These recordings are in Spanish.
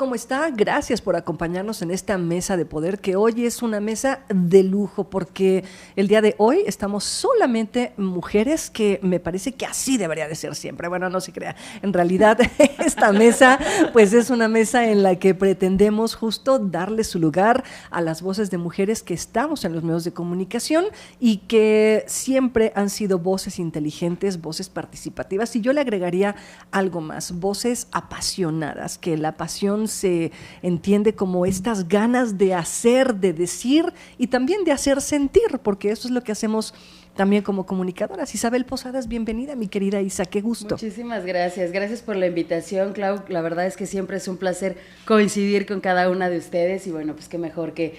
¿Cómo está? Gracias por acompañarnos en esta mesa de poder, que hoy es una mesa de lujo, porque el día de hoy estamos solamente mujeres, que me parece que así debería de ser siempre. Bueno, no se crea. En realidad, esta mesa, pues es una mesa en la que pretendemos justo darle su lugar a las voces de mujeres que estamos en los medios de comunicación y que siempre han sido voces inteligentes, voces participativas, y yo le agregaría algo más, voces apasionadas, que la pasión se entiende como estas ganas de hacer, de decir y también de hacer sentir, porque eso es lo que hacemos también como comunicadoras. Isabel Posadas, bienvenida, mi querida Isa, qué gusto. Muchísimas gracias, gracias por la invitación, Clau. La verdad es que siempre es un placer coincidir con cada una de ustedes y bueno, pues qué mejor que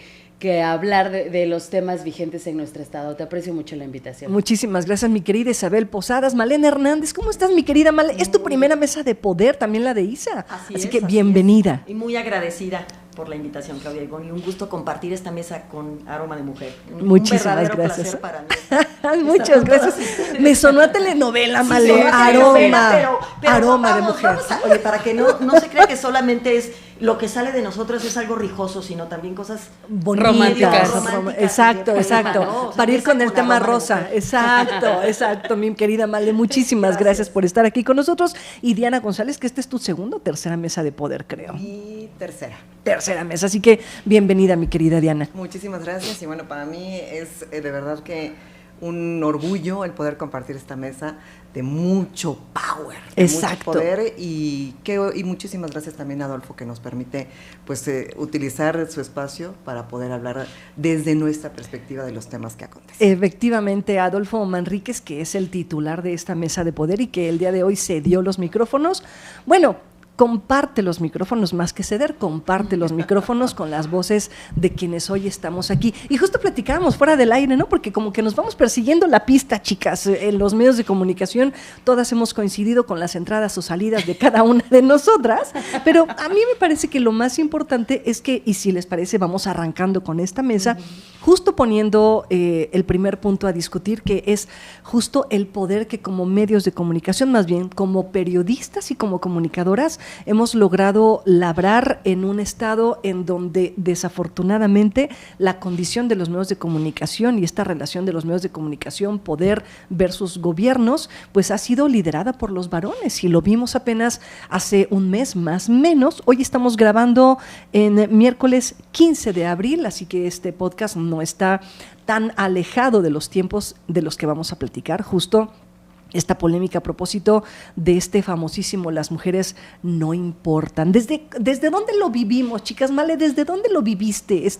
hablar de los temas vigentes en nuestro estado. Te aprecio mucho la invitación. Muchísimas gracias, mi querida Isabel Posadas. Malena Hernández, ¿cómo estás, mi querida Malena? Es tu primera mesa de poder, también la de Isa. Así que bienvenida. Y muy agradecida por la invitación, Claudia Ibón, y un gusto compartir esta mesa con Aroma de Mujer. Muchísimas gracias. Placer para mí. Muchas gracias. Me sonó a telenovela, Malena. Aroma de Mujer. Oye, para que no se crea que solamente es lo que sale de nosotros es algo rijoso, sino también cosas románticas. Exacto. ¿no? O sea, Para ir con el tema rosa. Exacto, mi querida Male. Muchísimas gracias por estar aquí con nosotros. Y Diana González, que esta es tu segunda o tercera mesa de poder, creo. Mi tercera mesa, así que bienvenida, mi querida Diana. Muchísimas gracias y bueno, para mí es de verdad que un orgullo el poder compartir esta mesa de mucho power, de exacto, mucho poder y muchísimas gracias también a Adolfo, que nos permite pues utilizar su espacio para poder hablar desde nuestra perspectiva de los temas que acontecen. Efectivamente, Adolfo Manríquez, que es el titular de esta mesa de poder y que el día de hoy cedió los micrófonos. Bueno, comparte los micrófonos, más que ceder, comparte los micrófonos con las voces de quienes hoy estamos aquí. Y justo platicábamos fuera del aire, ¿no? Porque como que nos vamos persiguiendo la pista, chicas. En los medios de comunicación todas hemos coincidido con las entradas o salidas de cada una de nosotras, pero a mí me parece que lo más importante es que, y si les parece, vamos arrancando con esta mesa, justo poniendo el primer punto a discutir, que es justo el poder que como medios de comunicación, más bien como periodistas y como comunicadoras, hemos logrado labrar en un estado en donde desafortunadamente la condición de los medios de comunicación y esta relación de los medios de comunicación, poder versus gobiernos, pues ha sido liderada por los varones, y lo vimos apenas hace un mes más o menos. Hoy estamos grabando en miércoles 15 de abril, así que este podcast no está tan alejado de los tiempos de los que vamos a platicar, justo esta polémica a propósito de este famosísimo Las mujeres no importan. ¿Desde dónde lo vivimos, chicas? Male, ¿desde dónde lo viviste,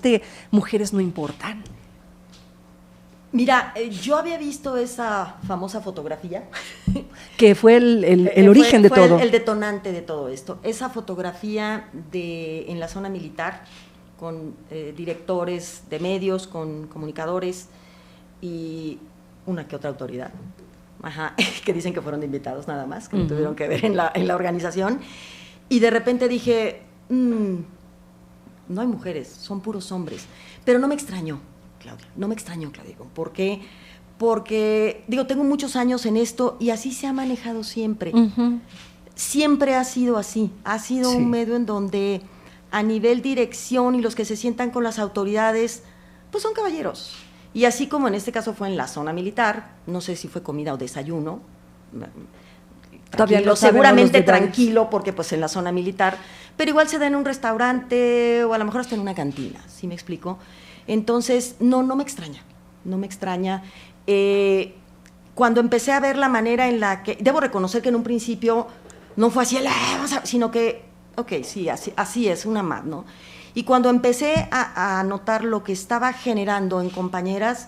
Mujeres no importan? Mira, yo había visto esa famosa fotografía. Que fue el origen de todo. El detonante de todo esto. Esa fotografía en la zona militar, con directores de medios, con comunicadores y una que otra autoridad. Que dicen que fueron invitados nada más, que no tuvieron que ver en la organización, y de repente dije, no hay mujeres, son puros hombres, pero no me extrañó, Claudia, ¿por qué? Porque, tengo muchos años en esto y así se ha manejado siempre, siempre ha sido así, ha sido un medio en donde a nivel dirección y los que se sientan con las autoridades, pues son caballeros. Y así como en este caso fue en la zona militar, no sé si fue comida o desayuno, seguramente tranquilo, porque pues en la zona militar, pero igual se da en un restaurante o a lo mejor hasta en una cantina, ¿sí me explico? Entonces, no me extraña. Cuando empecé a ver la manera en la que, debo reconocer que en un principio no fue así, sino que, sí, así es, una más, ¿no? Y cuando empecé a notar lo que estaba generando en compañeras,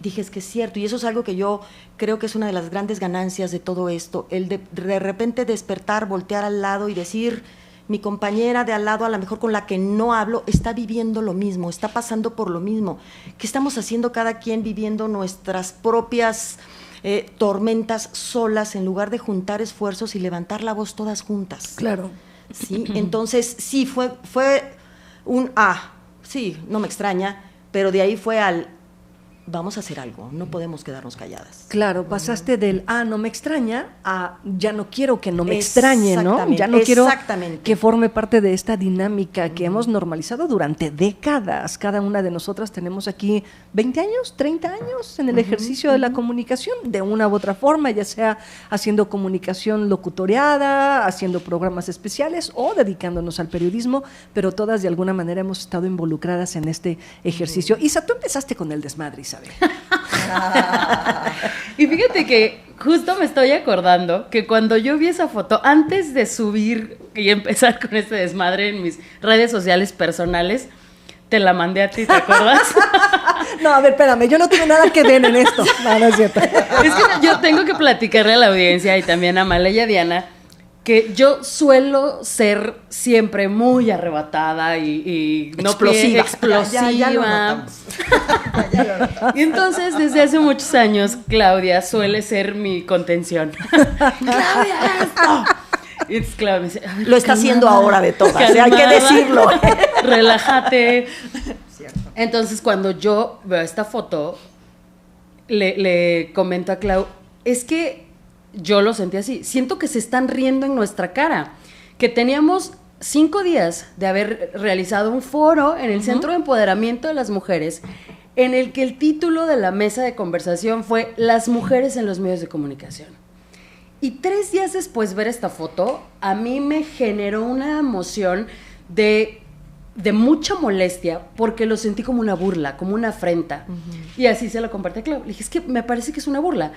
dije, es que es cierto, y eso es algo que yo creo que es una de las grandes ganancias de todo esto, el de repente despertar, voltear al lado y decir, mi compañera de al lado, a lo mejor con la que no hablo, está viviendo lo mismo, está pasando por lo mismo. ¿Qué estamos haciendo cada quien viviendo nuestras propias tormentas solas, en lugar de juntar esfuerzos y levantar la voz todas juntas? Claro. Sí, entonces sí, fue un sí, no me extraña, pero de ahí fue al vamos a hacer algo, no podemos quedarnos calladas. Claro, pasaste del no me extraña a ya no quiero que no me extrañe, ¿no? Ya no quiero que forme parte de esta dinámica que hemos normalizado durante décadas. Cada una de nosotras tenemos aquí 20 años, 30 años en el ejercicio de la comunicación, de una u otra forma, ya sea haciendo comunicación locutoriada, haciendo programas especiales o dedicándonos al periodismo, pero todas de alguna manera hemos estado involucradas en este ejercicio. Isa, tú empezaste con el desmadre, Isabel. Y fíjate que justo me estoy acordando que cuando yo vi esa foto, antes de subir y empezar con este desmadre en mis redes sociales personales, te la mandé a ti, ¿te acuerdas? No, a ver, espérame, yo no tengo nada que ver en esto. No es cierto. Es que yo tengo que platicarle a la audiencia y también a Male y a Diana que yo suelo ser siempre muy arrebatada y no explosiva. Ya lo notamos. Y entonces, desde hace muchos años, Claudia suele ser mi contención. ¡Claudia, esto! Y entonces Claudia me dice, lo está haciendo ahora de todas, hay que decirlo. Relájate. Entonces, cuando yo veo esta foto, le comento a Clau, es que yo lo sentí así, siento que se están riendo en nuestra cara, que teníamos 5 días de haber realizado un foro en el Centro de Empoderamiento de las Mujeres, en el que el título de la mesa de conversación fue Las mujeres en los medios de comunicación. Y 3 días después ver esta foto, a mí me generó una emoción de mucha molestia, porque lo sentí como una burla, como una afrenta. Y así se lo compartí a Claudia. Le dije, es que me parece que es una burla.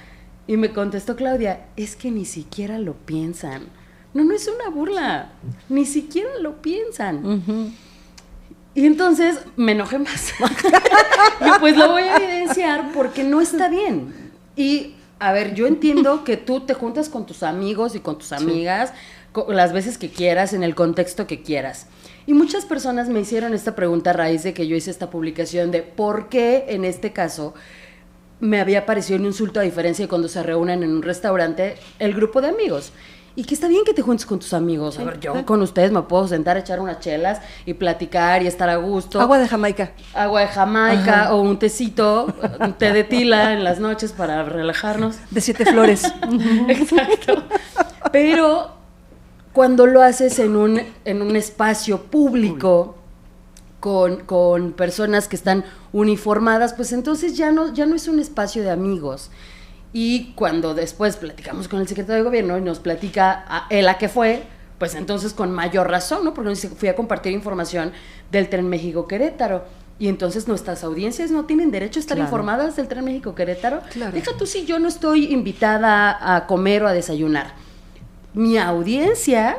Y me contestó Claudia, es que ni siquiera lo piensan. No es una burla, ni siquiera lo piensan. Y entonces me enojé más. Y pues lo voy a evidenciar porque no está bien. Y, a ver, yo entiendo que tú te juntas con tus amigos y con tus amigas las veces que quieras, en el contexto que quieras. Y muchas personas me hicieron esta pregunta a raíz de que yo hice esta publicación de por qué en este caso me había parecido un insulto, a diferencia de cuando se reúnen en un restaurante el grupo de amigos. Y que está bien que te juntes con tus amigos. A ver, yo con ustedes me puedo sentar, echar unas chelas y platicar y estar a gusto. Agua de Jamaica. Agua de Jamaica. O un tecito, un té de tila en las noches para relajarnos. De 7 flores. Exacto. Pero cuando lo haces en un espacio público, con personas que están uniformadas, pues entonces ya no es un espacio de amigos. Y cuando después platicamos con el secretario de Gobierno y nos platica a él a qué fue, pues entonces con mayor razón, ¿no? Porque nos dice, fui a compartir información del Tren México-Querétaro. Y entonces nuestras audiencias no tienen derecho a estar informadas del Tren México-Querétaro. Deja tú si yo no estoy invitada a comer o a desayunar. Mi audiencia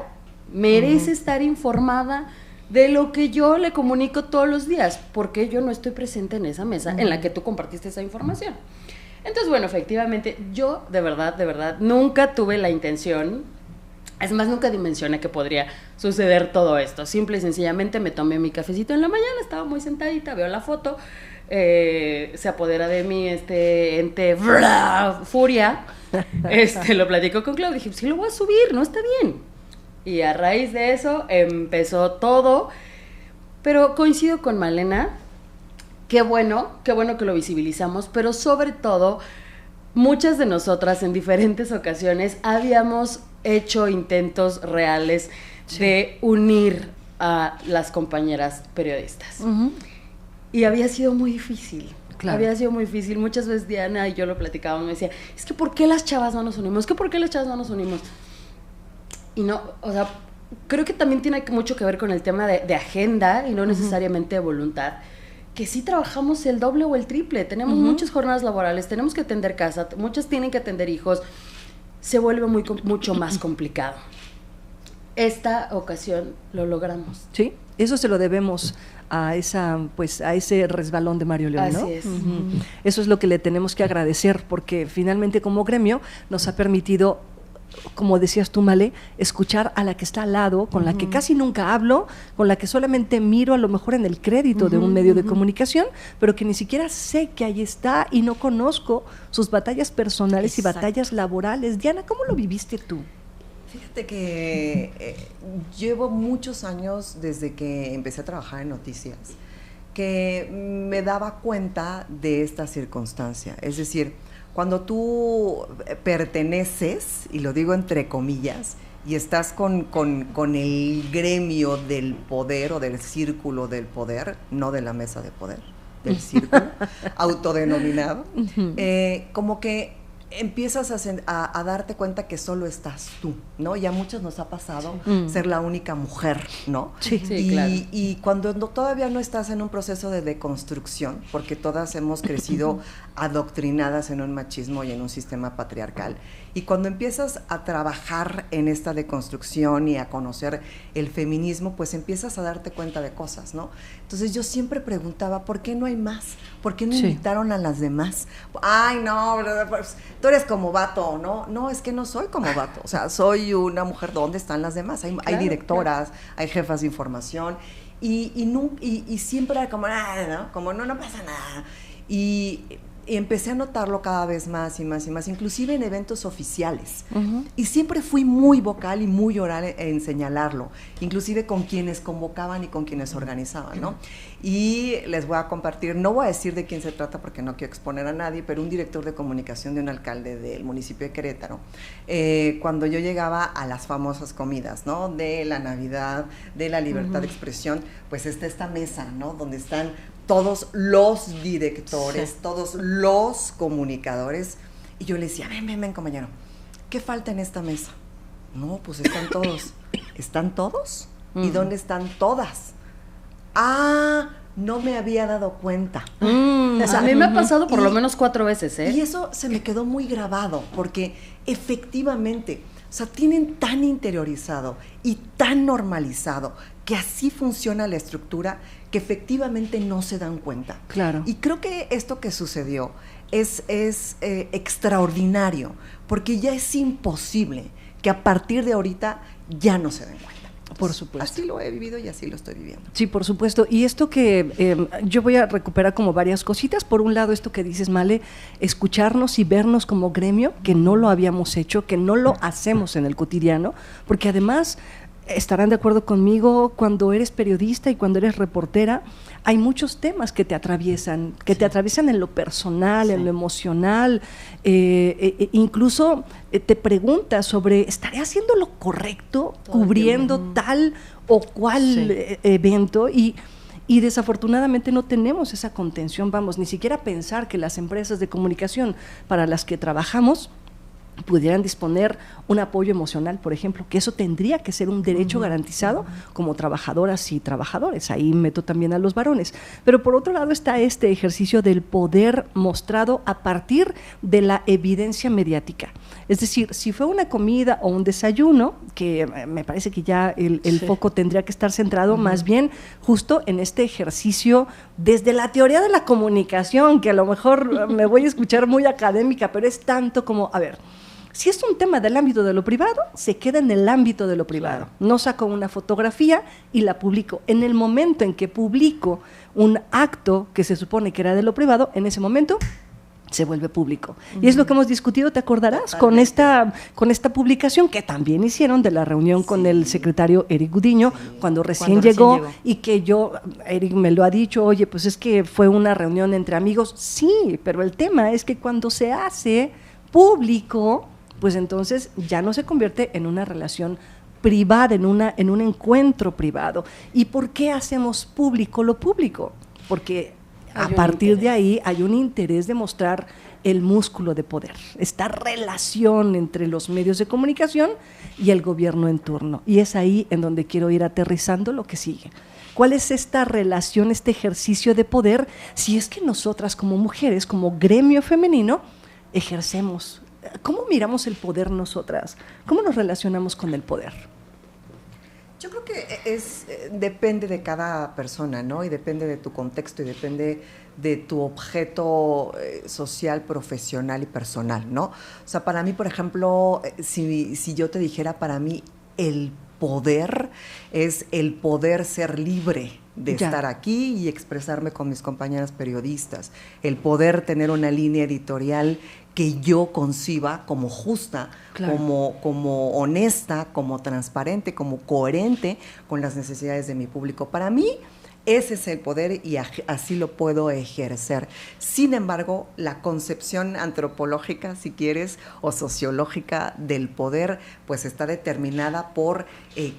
merece estar informada de lo que yo le comunico todos los días, porque yo no estoy presente en esa mesa en la que tú compartiste esa información. Entonces, bueno, efectivamente, yo de verdad, nunca tuve la intención, es más, nunca dimensioné que podría suceder todo esto. Simple y sencillamente me tomé mi cafecito en la mañana, estaba muy sentadita, veo la foto, se apodera de mí este ente furia, lo platico con Claudia, dije, sí lo voy a subir, no está bien. Y a raíz de eso empezó todo, pero coincido con Malena, qué bueno que lo visibilizamos, pero sobre todo, muchas de nosotras en diferentes ocasiones habíamos hecho intentos reales de unir a las compañeras periodistas. Y había sido muy difícil. Claro. Había sido muy difícil. Muchas veces Diana y yo lo platicábamos, me decía, es que ¿por qué las chavas no nos unimos? Es que ¿por qué las chavas no nos unimos? Y no, o sea, creo que también tiene mucho que ver con el tema de agenda y no necesariamente de voluntad, que sí trabajamos el doble o el triple, tenemos muchas jornadas laborales, tenemos que atender casa, muchas tienen que atender hijos, se vuelve mucho más complicado. Esta ocasión lo logramos. Sí, eso se lo debemos a ese resbalón de Mario León, ¿no? Así es. Eso es lo que le tenemos que agradecer, porque finalmente como gremio nos ha permitido, como decías tú, Male, escuchar a la que está al lado, con la que casi nunca hablo, con la que solamente miro a lo mejor en el crédito de un medio de comunicación, pero que ni siquiera sé que ahí está y no conozco sus batallas personales y batallas laborales. Diana, ¿cómo lo viviste tú? Fíjate que llevo muchos años desde que empecé a trabajar en noticias, que me daba cuenta de esta circunstancia. Es decir, cuando tú perteneces, y lo digo entre comillas, y estás con el gremio del poder o del círculo del poder, no de la mesa de poder, del círculo autodenominado, como que empiezas a darte cuenta que solo estás tú, ¿no? Y a muchos nos ha pasado ser la única mujer, ¿no? Sí, claro. Y cuando todavía no estás en un proceso de deconstrucción, porque todas hemos crecido adoctrinadas en un machismo y en un sistema patriarcal, y cuando empiezas a trabajar en esta deconstrucción y a conocer el feminismo, pues empiezas a darte cuenta de cosas, ¿no? Entonces yo siempre preguntaba, ¿por qué no hay más? ¿Por qué no invitaron a las demás? Ay, no, pues, tú eres como vato, ¿no? No, es que no soy como vato, o sea, soy una mujer, ¿dónde están las demás? Hay directoras, hay jefas de información, y siempre era como, ¿no? Como, no pasa nada. Y empecé a notarlo cada vez más y más y más, inclusive en eventos oficiales. Y siempre fui muy vocal y muy oral en señalarlo, inclusive con quienes convocaban y con quienes organizaban, ¿no? Y les voy a compartir, no voy a decir de quién se trata porque no quiero exponer a nadie, pero un director de comunicación de un alcalde del municipio de Querétaro, cuando yo llegaba a las famosas comidas, ¿no? De la Navidad, de la libertad de expresión, pues está esta mesa, ¿no? Donde están todos los directores, todos los comunicadores, y yo le decía, ven, compañero, ¿qué falta en esta mesa? No, pues están todos. ¿Están todos? ¿Y dónde están todas? Ah, no me había dado cuenta. O sea, a mí me ha pasado por lo menos 4 veces, ¿eh? Y eso se me quedó muy grabado, porque efectivamente, o sea, tienen tan interiorizado y tan normalizado que así funciona la estructura, que efectivamente no se dan cuenta. Claro. Y creo que esto que sucedió es extraordinario, porque ya es imposible que a partir de ahorita ya no se den cuenta. Por supuesto. Así lo he vivido y así lo estoy viviendo. Sí, por supuesto. Y esto que yo voy a recuperar como varias cositas. Por un lado, esto que dices, Male, escucharnos y vernos como gremio, que no lo habíamos hecho, que no lo hacemos en el cotidiano, porque además estarán de acuerdo conmigo, cuando eres periodista y cuando eres reportera, hay muchos temas que te atraviesan, te atraviesan en lo personal, en lo emocional, incluso te preguntas sobre, ¿estaré haciendo lo correcto, cubriendo tal o cual evento? Y desafortunadamente no tenemos esa contención, vamos, ni siquiera pensar que las empresas de comunicación para las que trabajamos pudieran disponer un apoyo emocional, por ejemplo, que eso tendría que ser un derecho garantizado como trabajadoras y trabajadores. Ahí meto también a los varones. Pero por otro lado está este ejercicio del poder mostrado a partir de la evidencia mediática. Es decir, si fue una comida o un desayuno, que me parece que ya el foco tendría que estar centrado más bien justo en este ejercicio desde la teoría de la comunicación, que a lo mejor me voy a escuchar muy académica, pero es tanto como, a ver, si es un tema del ámbito de lo privado, se queda en el ámbito de lo privado. No saco una fotografía y la publico. En el momento en que publico un acto que se supone que era de lo privado, en ese momento se vuelve público. Y es lo que hemos discutido, ¿te acordarás? Con esta publicación que también hicieron de la reunión con el secretario Eric Gudiño, cuando recién llegó, y que Eric me lo ha dicho, oye, pues es que fue una reunión entre amigos. Sí, pero el tema es que cuando se hace público, pues entonces ya no se convierte en una relación privada, en un encuentro privado. ¿Y por qué hacemos público lo público? Porque a partir de ahí hay un interés de mostrar el músculo de poder, esta relación entre los medios de comunicación y el gobierno en turno. Y es ahí en donde quiero ir aterrizando lo que sigue. ¿Cuál es esta relación, este ejercicio de poder, si es que nosotras como mujeres, como gremio femenino, ejercemos? ¿Cómo miramos el poder nosotras? ¿Cómo nos relacionamos con el poder? Yo creo que depende de cada persona, ¿no? Y depende de tu contexto y depende de tu objeto social, profesional y personal, ¿no? O sea, para mí, por ejemplo, si yo te dijera, para mí el poder es el poder ser libre de estar aquí y expresarme con mis compañeras periodistas, el poder tener una línea editorial que yo conciba como justa, como honesta, como transparente, como coherente con las necesidades de mi público. Para mí, ese es el poder y así lo puedo ejercer. Sin embargo, la concepción antropológica, si quieres, o sociológica del poder, pues está determinada por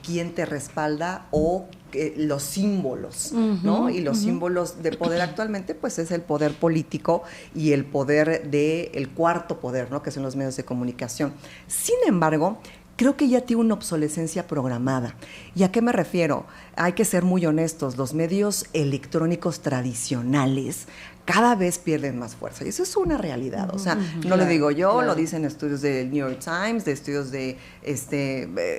quién te respalda o los símbolos, ¿no? Y los símbolos de poder actualmente, pues es el poder político y el poder del cuarto poder, ¿no? Que son los medios de comunicación. Sin embargo, creo que ya tiene una obsolescencia programada. ¿Y a qué me refiero? Hay que ser muy honestos, los medios electrónicos tradicionales cada vez pierden más fuerza. Y eso es una realidad. O sea, no lo digo yo, lo dicen estudios del New York Times, de estudios de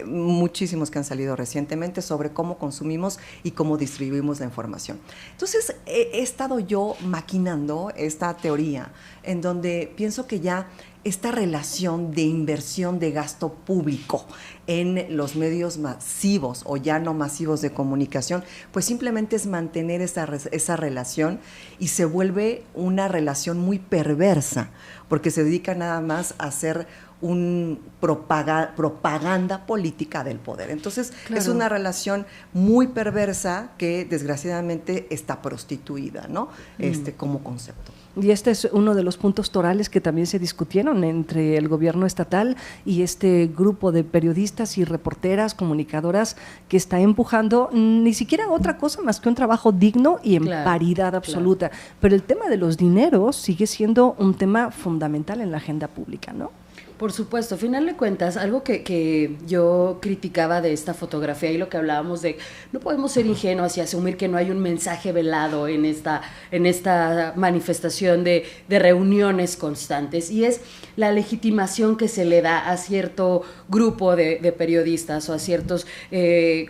muchísimos que han salido recientemente sobre cómo consumimos y cómo distribuimos la información. Entonces, he estado yo maquinando esta teoría en donde pienso que ya esta relación de inversión de gasto público en los medios masivos o ya no masivos de comunicación, pues simplemente es mantener esa relación y se vuelve una relación muy perversa, porque se dedica nada más a hacer un propaganda política del poder. Entonces, es una relación muy perversa que desgraciadamente está prostituida, ¿no? Como concepto. Y este es uno de los puntos torales que también se discutieron entre el gobierno estatal y este grupo de periodistas y reporteras, comunicadoras que está empujando ni siquiera otra cosa más que un trabajo digno y en paridad absoluta. Pero el tema de los dineros sigue siendo un tema fundamental en la agenda pública, ¿no? Por supuesto, a final de cuentas, algo que yo criticaba de esta fotografía y lo que hablábamos de no podemos ser ingenuos y asumir que no hay un mensaje velado en esta manifestación de reuniones constantes, y es la legitimación que se le da a cierto grupo de periodistas o a ciertos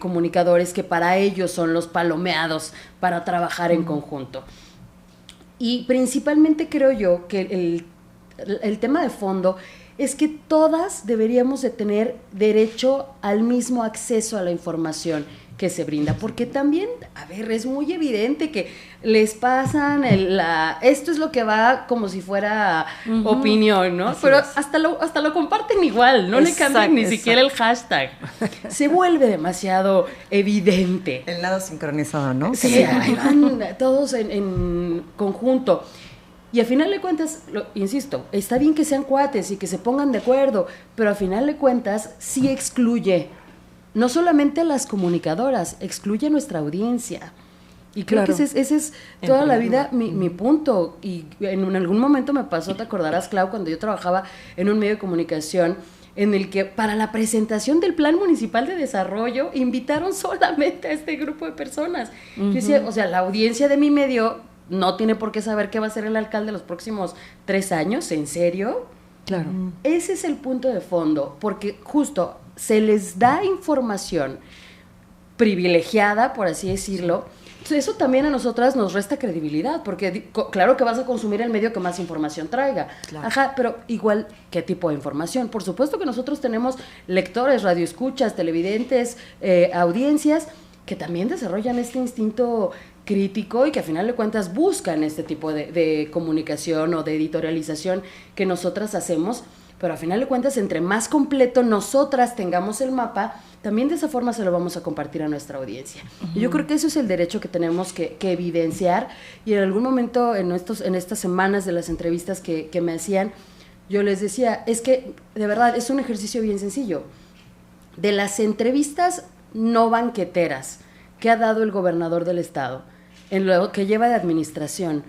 comunicadores que para ellos son los palomeados para trabajar en conjunto. Y principalmente creo yo que el tema de fondo es que todas deberíamos de tener derecho al mismo acceso a la información que se brinda, porque también, a ver, es muy evidente que les pasan esto es lo que va como si fuera opinión, ¿no? Pero hasta lo comparten igual, no le cambian ni siquiera el hashtag. Se vuelve demasiado evidente. El lado sincronizado, ¿no? Sí, ahí van todos en conjunto. Y al final de cuentas, insisto, está bien que sean cuates y que se pongan de acuerdo, pero al final de cuentas sí excluye, no solamente a las comunicadoras, excluye a nuestra audiencia. Y creo que ese es toda la vida mi punto. Y en algún momento me pasó, te acordarás, Clau, cuando yo trabajaba en un medio de comunicación en el que para la presentación del Plan Municipal de Desarrollo invitaron solamente a este grupo de personas. Yo decía, o sea, la audiencia de mi medio no tiene por qué saber qué va a ser el alcalde los próximos 3 años, ¿en serio? Claro. Ese es el punto de fondo, porque justo se les da información privilegiada, por así decirlo. Entonces, eso también a nosotras nos resta credibilidad, porque claro que vas a consumir el medio que más información traiga. Claro. Ajá, pero igual, ¿qué tipo de información? Por supuesto que nosotros tenemos lectores, radioescuchas, televidentes, audiencias, que también desarrollan este instinto crítico y que a final de cuentas buscan este tipo de comunicación o de editorialización que nosotras hacemos, pero a final de cuentas entre más completo nosotras tengamos el mapa, también de esa forma se lo vamos a compartir a nuestra audiencia. Y yo creo que eso es el derecho que tenemos que evidenciar, y en algún momento en estas semanas de las entrevistas que me hacían, yo les decía, es que de verdad es un ejercicio bien sencillo. De las entrevistas no banqueteras que ha dado el gobernador del estado, en lo que lleva de administración,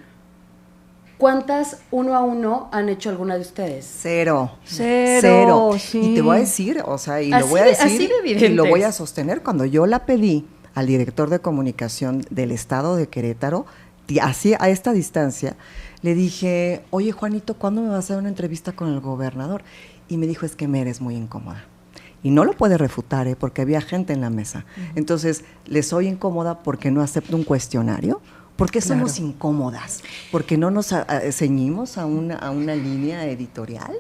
¿cuántas uno a uno han hecho alguna de ustedes? Cero. Sí. Y te voy a decir, o sea, y lo voy a decir y lo voy a sostener. Cuando yo la pedí al director de comunicación del estado de Querétaro, así a esta distancia, le dije, oye Juanito, ¿cuándo me vas a dar una entrevista con el gobernador? Y me dijo, es que me eres muy incómoda. Y no lo puede refutar, porque había gente en la mesa. Entonces, le soy incómoda porque no acepto un cuestionario. ¿Por qué somos incómodas? ¿Porque no nos ceñimos a una línea editorial?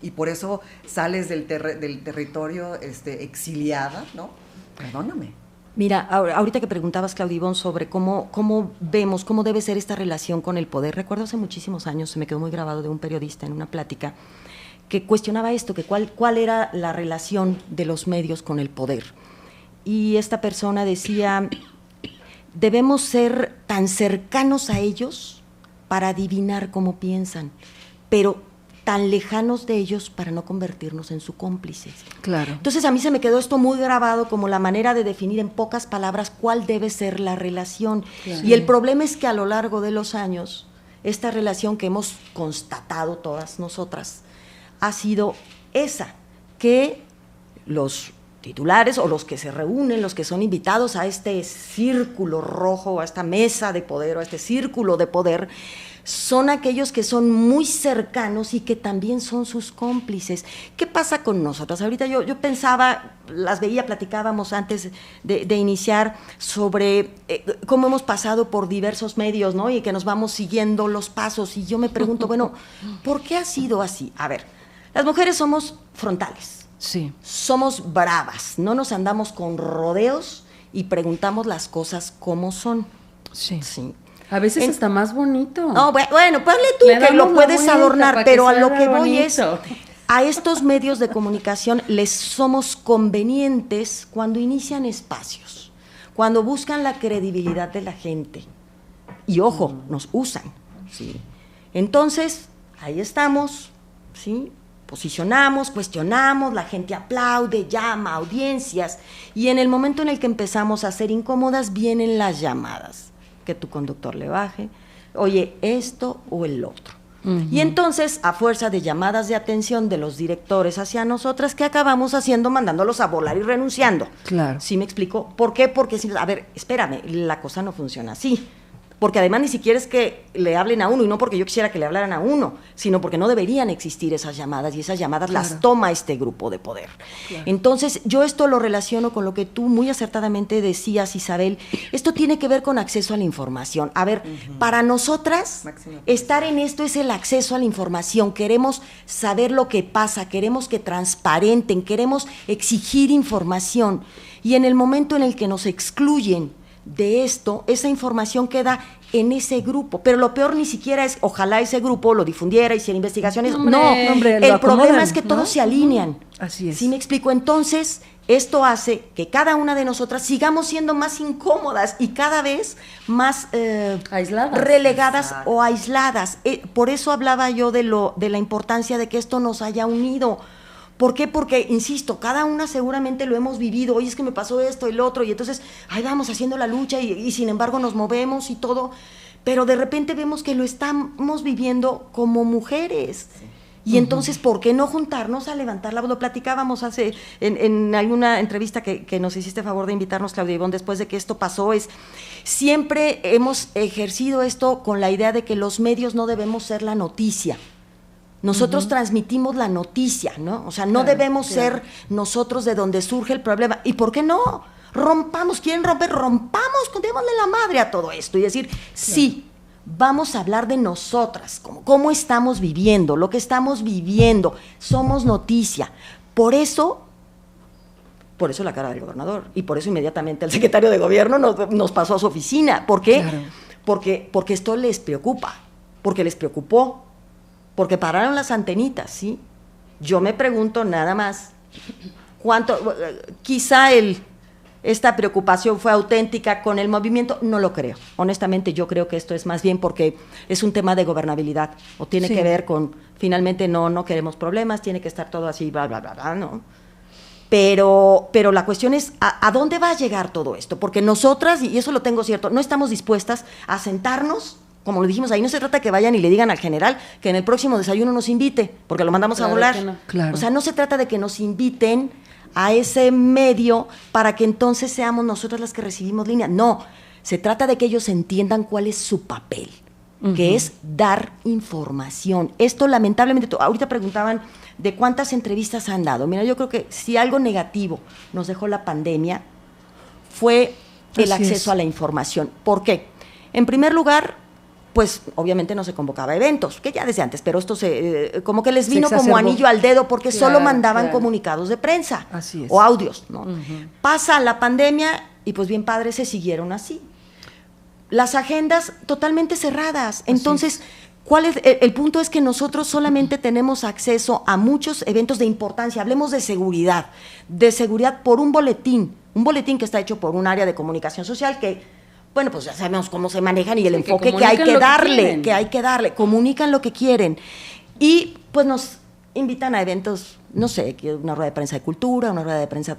Y por eso sales del territorio exiliada, ¿no? Perdóname. Mira, ahorita que preguntabas, Claudia Ivonne, sobre cómo vemos, cómo debe ser esta relación con el poder. Recuerdo hace muchísimos años, se me quedó muy grabado de un periodista en una plática, que cuestionaba esto, que cuál era la relación de los medios con el poder. Y esta persona decía, debemos ser tan cercanos a ellos para adivinar cómo piensan, pero tan lejanos de ellos para no convertirnos en su cómplices. Claro. Entonces a mí se me quedó esto muy grabado como la manera de definir en pocas palabras cuál debe ser la relación. Claro. Y el problema es que a lo largo de los años, esta relación que hemos constatado todas nosotras ha sido esa, que los titulares o los que se reúnen, los que son invitados a este círculo rojo, a esta mesa de poder, o a este círculo de poder, son aquellos que son muy cercanos y que también son sus cómplices. ¿Qué pasa con nosotras? Ahorita yo pensaba, las veía, platicábamos antes de iniciar sobre cómo hemos pasado por diversos medios, ¿no? Y que nos vamos siguiendo los pasos, y yo me pregunto, bueno, ¿por qué ha sido así? A ver, las mujeres somos frontales. Sí. Somos bravas, no nos andamos con rodeos y preguntamos las cosas como son. Sí. Sí. A veces está más bonito. No, bueno, ponle tú Le que damos lo la puedes vuelta adornar, para que pero a se lo vea que voy es, bonito. a estos medios de comunicación les somos convenientes cuando inician espacios, cuando buscan la credibilidad de la gente. Y ojo, nos usan, ¿sí? Entonces, ahí estamos, ¿sí? Posicionamos, cuestionamos, la gente aplaude, llama, audiencias, y en el momento en el que empezamos a ser incómodas vienen las llamadas, que tu conductor le baje, oye, esto o el otro. Y entonces, a fuerza de llamadas de atención de los directores hacia nosotras, ¿qué acabamos haciendo? Mandándolos a volar y renunciando. Claro. ¿Sí me explico? ¿Por qué? Porque, a ver, espérame, la cosa no funciona así. Porque además ni siquiera es que le hablen a uno, y no porque yo quisiera que le hablaran a uno, sino porque no deberían existir esas llamadas, y esas llamadas las toma este grupo de poder. Claro. Entonces, yo esto lo relaciono con lo que tú muy acertadamente decías, Isabel. Esto tiene que ver con acceso a la información. A ver, para nosotras, estar en esto es el acceso a la información. Queremos saber lo que pasa, queremos que transparenten, queremos exigir información. Y en el momento en el que nos excluyen de esto, esa información queda en ese grupo, pero lo peor ni siquiera es, ojalá ese grupo lo difundiera, hiciera investigaciones, hombre, el problema es que todos se alinean. Así es. ¿Sí me explico? Entonces, esto hace que cada una de nosotras sigamos siendo más incómodas y cada vez más aisladas, relegadas o aisladas. Por eso hablaba yo de la importancia de que esto nos haya unido. ¿Por qué? Porque, insisto, cada una seguramente lo hemos vivido. Oye, es que me pasó esto y lo otro, y entonces, ahí vamos haciendo la lucha y sin embargo nos movemos y todo, pero de repente vemos que lo estamos viviendo como mujeres. Y entonces, ¿por qué no juntarnos a levantar la voz? Lo platicábamos hace, en alguna entrevista que nos hiciste favor de invitarnos, Claudia Ivonne, después de que esto pasó, siempre hemos ejercido esto con la idea de que los medios no debemos ser la noticia. Nosotros transmitimos la noticia, ¿no? O sea, no debemos ser nosotros de donde surge el problema. ¿Y por qué no? Rompamos, ¿quieren romper? Rompamos, démosle la madre a todo esto y decir, sí, vamos a hablar de nosotras, cómo estamos viviendo, lo que estamos viviendo, somos noticia. Por eso la cara del gobernador, y por eso inmediatamente el secretario de gobierno nos pasó a su oficina. ¿Por qué? Claro. Porque esto les preocupa, porque les preocupó, porque pararon las antenitas, ¿sí? Yo me pregunto nada más, quizá esta preocupación fue auténtica con el movimiento, no lo creo. Honestamente, yo creo que esto es más bien porque es un tema de gobernabilidad, o tiene que ver con, finalmente, no queremos problemas, tiene que estar todo así, bla, bla, bla, bla, ¿no? Pero la cuestión es, ¿a dónde va a llegar todo esto? Porque nosotras, y eso lo tengo cierto, no estamos dispuestas a sentarnos. Como lo dijimos, ahí no se trata que vayan y le digan al general que en el próximo desayuno nos invite, porque lo mandamos a volar. No. Claro. O sea, no se trata de que nos inviten a ese medio para que entonces seamos nosotras las que recibimos línea. No, se trata de que ellos entiendan cuál es su papel, que es dar información. Esto lamentablemente, ahorita preguntaban de cuántas entrevistas han dado. Mira, yo creo que si algo negativo nos dejó la pandemia fue el acceso a la información. ¿Por qué? En primer lugar, pues obviamente no se convocaba a eventos, que ya desde antes, pero esto como que les vino como anillo al dedo, porque solo mandaban comunicados de prensa o audios, ¿no? Pasa la pandemia y pues bien padre, se siguieron así. Las agendas totalmente cerradas. Entonces, ¿cuál es? El punto es que nosotros solamente tenemos acceso a muchos eventos de importancia. Hablemos de seguridad por un boletín que está hecho por un área de comunicación social que bueno, pues ya sabemos cómo se manejan y el Sí, enfoque que hay que quieren. darle, comunican lo que quieren. Y pues nos invitan a eventos, no sé, una rueda de prensa de cultura, una rueda de prensa,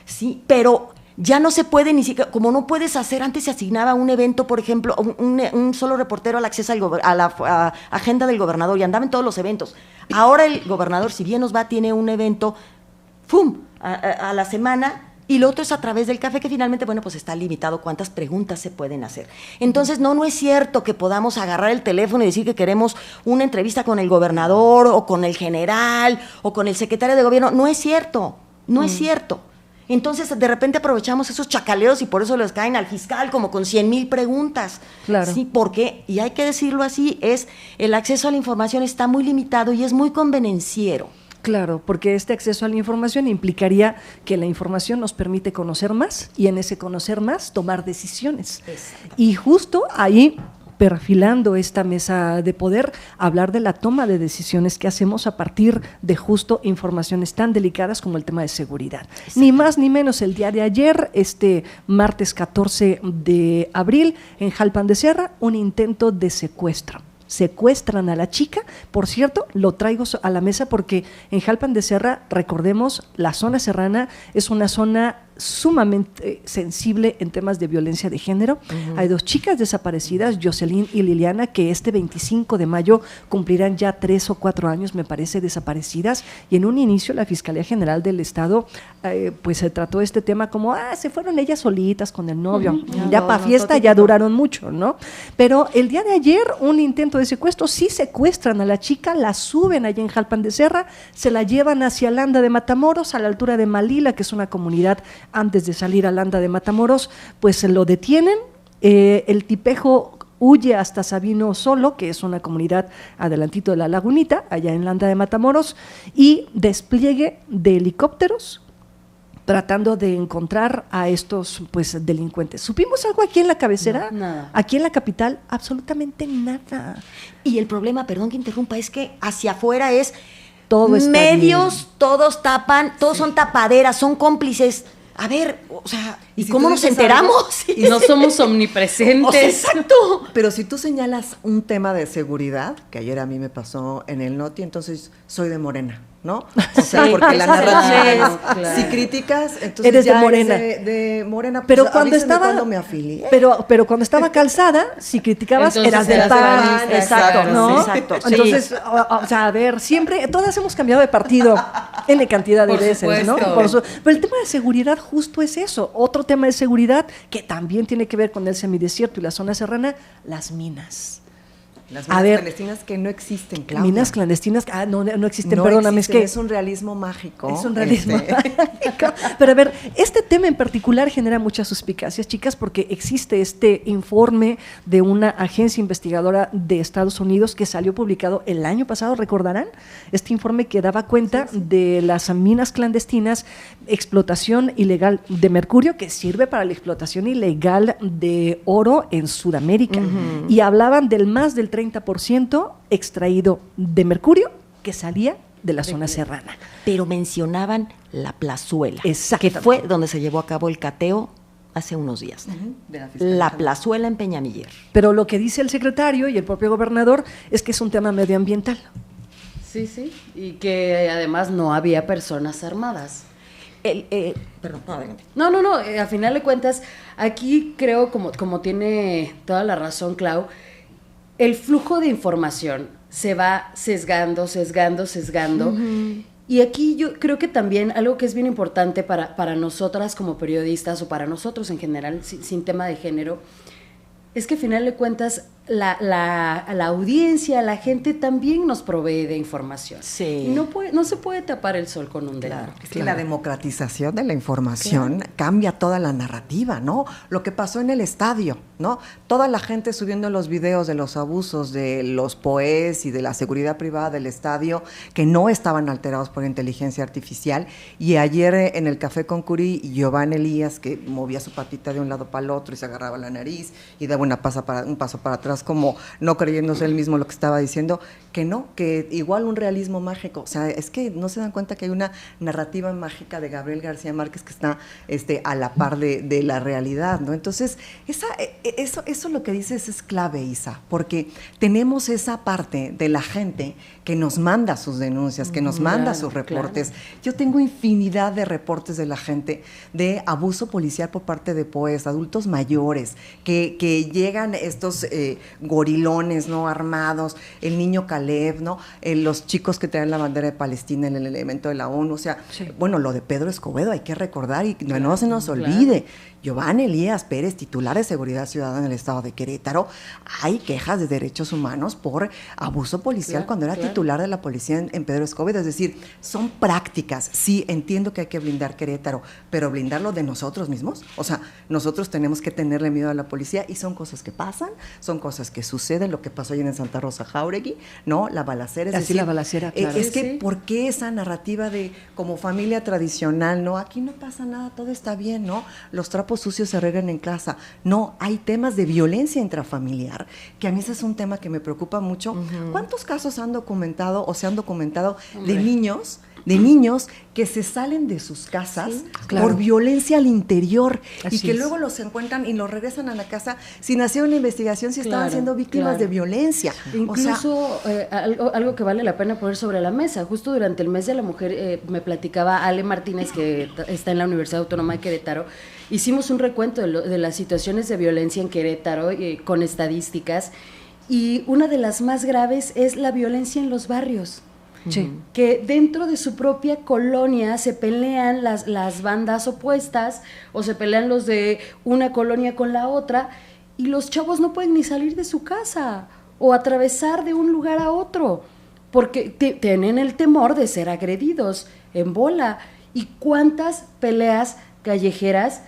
sí, pero ya no se puede ni siquiera, como no puedes hacer, antes se asignaba un evento, por ejemplo, un solo reportero al acceso a la agenda del gobernador y andaba en todos los eventos. Ahora el gobernador, si bien nos va, tiene un evento, ¡fum!, a la semana, y lo otro es a través del café, que finalmente, bueno, pues está limitado cuántas preguntas se pueden hacer. Entonces, no es cierto que podamos agarrar el teléfono y decir que queremos una entrevista con el gobernador o con el general o con el secretario de gobierno. No es cierto, no es cierto. Entonces, de repente aprovechamos esos chacaleos y por eso les caen al fiscal como con 100,000 preguntas. Claro. Sí, porque, y hay que decirlo así, el acceso a la información está muy limitado y es muy convenenciero. Claro, porque este acceso a la información implicaría que la información nos permite conocer más y en ese conocer más tomar decisiones. Y justo ahí, perfilando esta mesa de poder, hablar de la toma de decisiones que hacemos a partir de justo informaciones tan delicadas como el tema de seguridad. Ni más ni menos el día de ayer, este martes 14 de abril, en Jalpan de Serra, un intento de secuestro. Secuestran a la chica, por cierto, lo traigo a la mesa porque en Jalpan de Serra, recordemos, la zona serrana es una zona sumamente sensible en temas de violencia de género. Hay 2 chicas desaparecidas, Jocelyn y Liliana, que este 25 de mayo cumplirán ya 3 o 4 años, me parece, desaparecidas, y en un inicio la Fiscalía General del Estado pues se trató este tema como, se fueron ellas solitas con el novio, ya para fiesta ya duraron mucho, ¿no? Pero el día de ayer, un intento de secuestro, sí secuestran a la chica, la suben allá en Jalpan de Serra, se la llevan hacia Landa de Matamoros, a la altura de Malila, que es una comunidad. Antes de salir a Landa de Matamoros, pues se lo detienen, el tipejo huye hasta Sabino Solo, que es una comunidad adelantito de la Lagunita, allá en Landa de Matamoros, y despliegue de helicópteros tratando de encontrar a estos pues delincuentes. ¿Supimos algo aquí en la cabecera? No, nada. Aquí en la capital, absolutamente nada. Y el problema, perdón que interrumpa, es que hacia afuera es Todo está medios, bien. todos tapan, todos son tapaderas, son cómplices. A ver, o sea, ¿y si cómo tú nos dices enteramos? Y no somos O sea, omnipresentes. exacto. Pero si tú señalas un tema de seguridad, que ayer a mí me pasó en el Noti, entonces soy de Morena, ¿no? O sea, Sí, porque la eso narrativa es, es, claro. si criticas, entonces Eres de ya Morena. de Morena, pues Pero cuando avísenme estaba, cuando me afilié. pero cuando estaba calzada, si criticabas, Entonces eras del eras PAN, panista, exacto, claro, ¿no? sí. Exacto, sí. Entonces, o sea, a ver, siempre, todas hemos cambiado de partido N cantidad de Por veces, ¿no? supuesto. Pero el tema de seguridad justo es eso. Otro tema de seguridad que también tiene que ver con el semidesierto y la zona serrana, las minas. Las A minas ver, clandestinas que no existen, Claudia. Minas clandestinas, no existen, No perdóname, existen, es que es un realismo mágico. es un realismo mágico. Pero a ver, este tema en particular genera muchas suspicacias, chicas, porque existe este informe de una agencia investigadora de Estados Unidos que salió publicado el año pasado, recordarán, este informe que daba cuenta de las minas clandestinas, explotación ilegal de mercurio, que sirve para la explotación ilegal de oro en Sudamérica, y hablaban del más del 30% extraído de mercurio que salía de la zona serrana. Pero mencionaban la plazuela, que Exactamente. fue donde se llevó a cabo el cateo hace unos días. De la Fiscalía La General. plazuela en Peñamiller. Pero lo que dice el secretario y el propio gobernador es que es un tema medioambiental. Sí, sí. Y que además no había personas armadas. Perdón, adelante. No, a final de cuentas, aquí creo, como tiene toda la razón Clau, el flujo de información se va sesgando. Y aquí yo creo que también algo que es bien importante para nosotras como periodistas o para nosotros en general, sin tema de género, es que al final de cuentas la audiencia, la gente también nos provee de información. Sí. Y no se puede tapar el sol con un dedo. Claro. Es que la democratización de la información cambia toda la narrativa, ¿no? Lo que pasó en el estadio, ¿no? Toda la gente subiendo los videos de los abusos de los POEs y de la seguridad privada del estadio que no estaban alterados por inteligencia artificial. Y ayer en el Café con Curí, Giovanni Elías, que movía su patita de un lado para el otro y se agarraba la nariz y daba un paso para atrás atrás como no creyéndose él mismo lo que estaba diciendo, que no, que igual un realismo mágico. O sea, es que no se dan cuenta que hay una narrativa mágica de Gabriel García Márquez que está a la par de la realidad, ¿no? Entonces, eso lo que dices es clave, Isa, porque tenemos esa parte de la gente que nos manda sus denuncias, que nos manda sus reportes. Claro. Yo tengo infinidad de reportes de la gente de abuso policial por parte de POEs, adultos mayores, que llegan estos gorilones, ¿no?, armados, el niño Caleb, ¿no?, los chicos que traen la bandera de Palestina en el evento de la ONU, o sea, sí. Bueno, lo de Pedro Escobedo hay que recordar y claro, no se nos olvide. Claro. Giovanni Elías Pérez, titular de Seguridad Ciudadana en el estado de Querétaro, hay quejas de derechos humanos por abuso policial claro, cuando era titular de la policía en Pedro Escobedo. Es decir, son prácticas. Sí, entiendo que hay que blindar Querétaro, pero blindarlo de nosotros mismos. O sea, nosotros tenemos que tenerle miedo a la policía y son cosas que pasan, son cosas que suceden, lo que pasó ayer en Santa Rosa Jáuregui, ¿no? La balacera. Es decir, la balacera, claro. Es que, ¿por qué esa narrativa de como familia tradicional, no? Aquí no pasa nada, todo está bien, ¿no? Los trapos sucios se arreglan en casa. No, hay temas de violencia intrafamiliar, que a mí ese es un tema que me preocupa mucho. Uh-huh. ¿Cuántos casos han documentado o se han documentado de niños que se salen de sus casas sí, claro, por violencia al interior y que luego los encuentran y los regresan a la casa sin hacer una investigación si estaban siendo víctimas de violencia? Incluso algo que vale la pena poner sobre la mesa. Justo durante el mes de la mujer me platicaba Ale Martínez, que está en la Universidad Autónoma de Querétaro. Hicimos un recuento de las situaciones de violencia en Querétaro con estadísticas, y una de las más graves es la violencia en los barrios. Sí. Que dentro de su propia colonia se pelean las bandas opuestas o se pelean los de una colonia con la otra y los chavos no pueden ni salir de su casa o atravesar de un lugar a otro porque tienen el temor de ser agredidos en bola. ¿Y cuántas peleas callejeras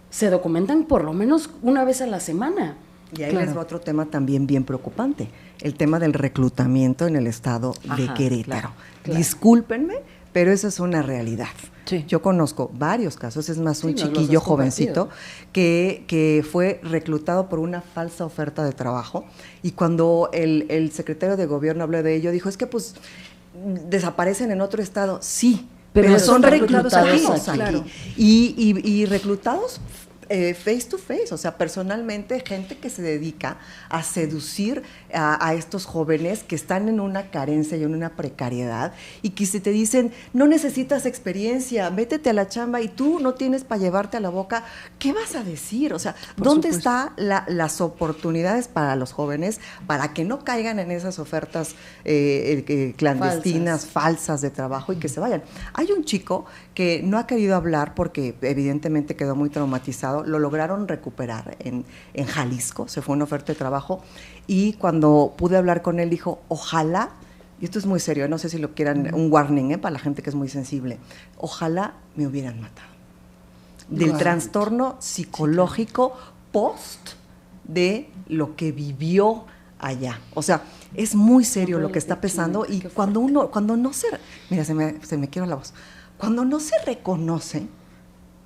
se documentan por lo menos una vez a la semana? Y ahí les va otro tema también bien preocupante, el tema del reclutamiento en el estado de Querétaro. Claro. Discúlpenme, pero esa es una realidad. Sí. Yo conozco varios casos, es más, un chiquillo jovencito que fue reclutado por una falsa oferta de trabajo, y cuando el secretario de gobierno habló de ello, dijo, es que pues desaparecen en otro estado. Sí, pero son reclutados aquí. Claro. Y reclutados face to face, o sea, personalmente, gente que se dedica a seducir a estos jóvenes que están en una carencia y en una precariedad, y que si te dicen, no necesitas experiencia, métete a la chamba, y tú no tienes para llevarte a la boca, ¿qué vas a decir? O sea, ¿dónde están las oportunidades para los jóvenes para que no caigan en esas ofertas clandestinas, falsas de trabajo y que se vayan? Hay un chico que no ha querido hablar porque evidentemente quedó muy traumatizado. Lo lograron recuperar en Jalisco, se fue una oferta de trabajo, y cuando pude hablar con él dijo, ojalá, y esto es muy serio, no sé si lo quieran, un warning para la gente que es muy sensible, ojalá me hubieran matado. Del trastorno psicológico post de lo que vivió allá. O sea, es muy serio lo que está pasando, y cuando no se, mira, se me quiebra la voz, cuando no se reconoce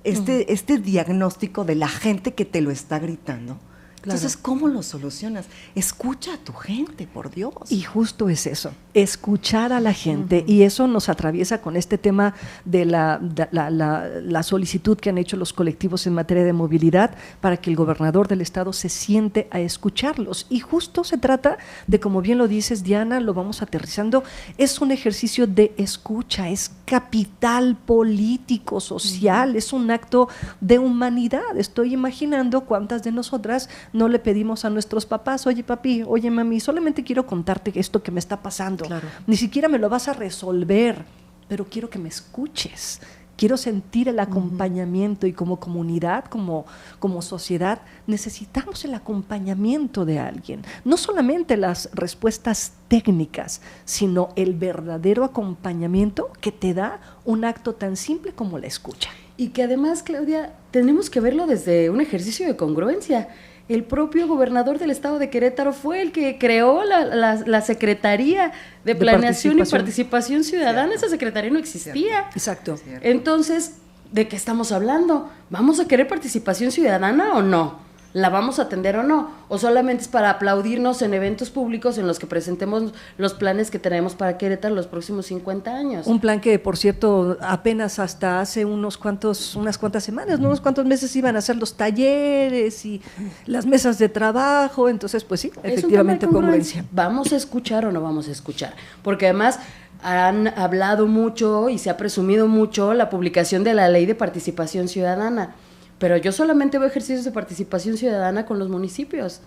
este diagnóstico de la gente que te lo está gritando, claro, entonces, ¿cómo lo solucionas? Escucha a tu gente, por Dios. Y justo es eso, escuchar a la gente, y eso nos atraviesa con este tema de la solicitud que han hecho los colectivos en materia de movilidad para que el gobernador del estado se siente a escucharlos. Y justo se trata de, como bien lo dices, Diana, lo vamos aterrizando, es un ejercicio de escucha, es capital político, social, es un acto de humanidad. Estoy imaginando cuántas de nosotras no le pedimos a nuestros papás, oye papi, oye mami, solamente quiero contarte esto que me está pasando. Claro. Ni siquiera me lo vas a resolver, pero quiero que me escuches. Quiero sentir el acompañamiento, y como comunidad, como sociedad, necesitamos el acompañamiento de alguien. No solamente las respuestas técnicas, sino el verdadero acompañamiento que te da un acto tan simple como la escucha. Y que además, Claudia, tenemos que verlo desde un ejercicio de congruencia. El propio gobernador del estado de Querétaro fue el que creó la Secretaría de Planeación y Participación Ciudadana. Cierto. Esa secretaría no existía. Exacto. Entonces, ¿de qué estamos hablando? ¿Vamos a querer participación ciudadana o no? ¿la vamos a atender o no? ¿O solamente es para aplaudirnos en eventos públicos en los que presentemos los planes que tenemos para Querétaro los próximos 50 años? Un plan que, por cierto, apenas hasta hace unas cuantas semanas, ¿no? Unos cuantos meses iban a hacer los talleres y las mesas de trabajo, entonces, pues sí, efectivamente, congruencia. ¿Vamos a escuchar o no vamos a escuchar? Porque además han hablado mucho y se ha presumido mucho la publicación de la Ley de Participación Ciudadana. Pero yo solamente veo ejercicios de participación ciudadana con los municipios,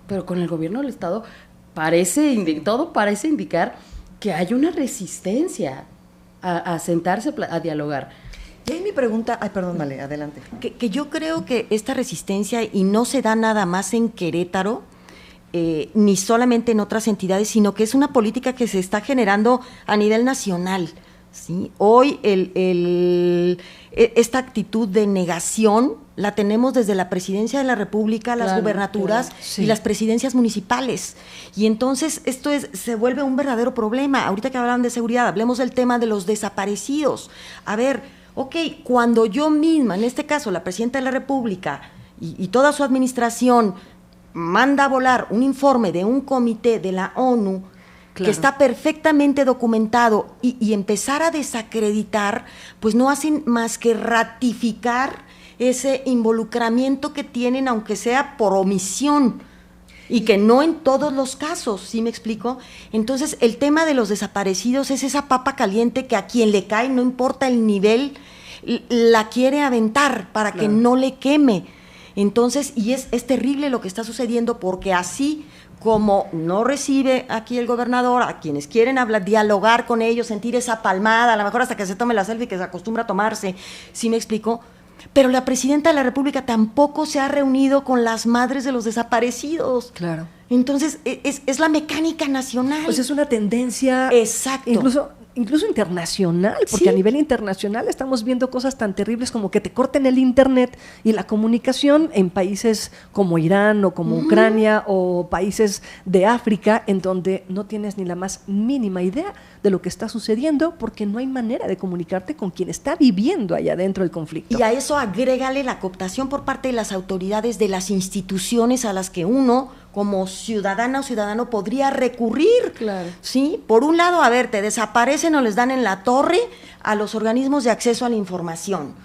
pero con el gobierno del Estado todo parece indicar que hay una resistencia a sentarse a dialogar. Y ahí mi pregunta, perdón, vale, adelante. Que yo creo que esta resistencia, y no se da nada más en Querétaro, ni solamente en otras entidades, sino que es una política que se está generando a nivel nacional. ¿Sí? Hoy esta actitud de negación la tenemos desde la Presidencia de la República, las gubernaturas y las presidencias municipales. Y entonces esto se vuelve un verdadero problema. Ahorita que hablan de seguridad, hablemos del tema de los desaparecidos. A ver, cuando yo misma, en este caso la Presidenta de la República y toda su administración, manda a volar un informe de un comité de la ONU, que está perfectamente documentado, y empezar a desacreditar, pues no hacen más que ratificar ese involucramiento que tienen, aunque sea por omisión, y que no en todos los casos, ¿sí me explico? Entonces, el tema de los desaparecidos es esa papa caliente que a quien le cae, no importa el nivel, la quiere aventar para que no le queme. Entonces, y es terrible lo que está sucediendo, porque así como no recibe aquí el gobernador a quienes quieren dialogar con ellos, sentir esa palmada, a lo mejor hasta que se tome la selfie que se acostumbra a tomarse, ¿sí me explico? Pero la Presidenta de la República tampoco se ha reunido con las madres de los desaparecidos. Claro. Entonces, es la mecánica nacional. Pues es una tendencia. Exacto. Incluso internacional, porque a nivel internacional estamos viendo cosas tan terribles como que te corten el internet y la comunicación en países como Irán o como Ucrania o países de África, en donde no tienes ni la más mínima idea de lo que está sucediendo, porque no hay manera de comunicarte con quien está viviendo allá dentro del conflicto. Y a eso agrégale la cooptación por parte de las autoridades, de las instituciones a las que uno, como ciudadana o ciudadano, podría recurrir. Claro. ¿Sí? Por un lado, a ver, te desaparecen o les dan en la torre a los organismos de acceso a la información.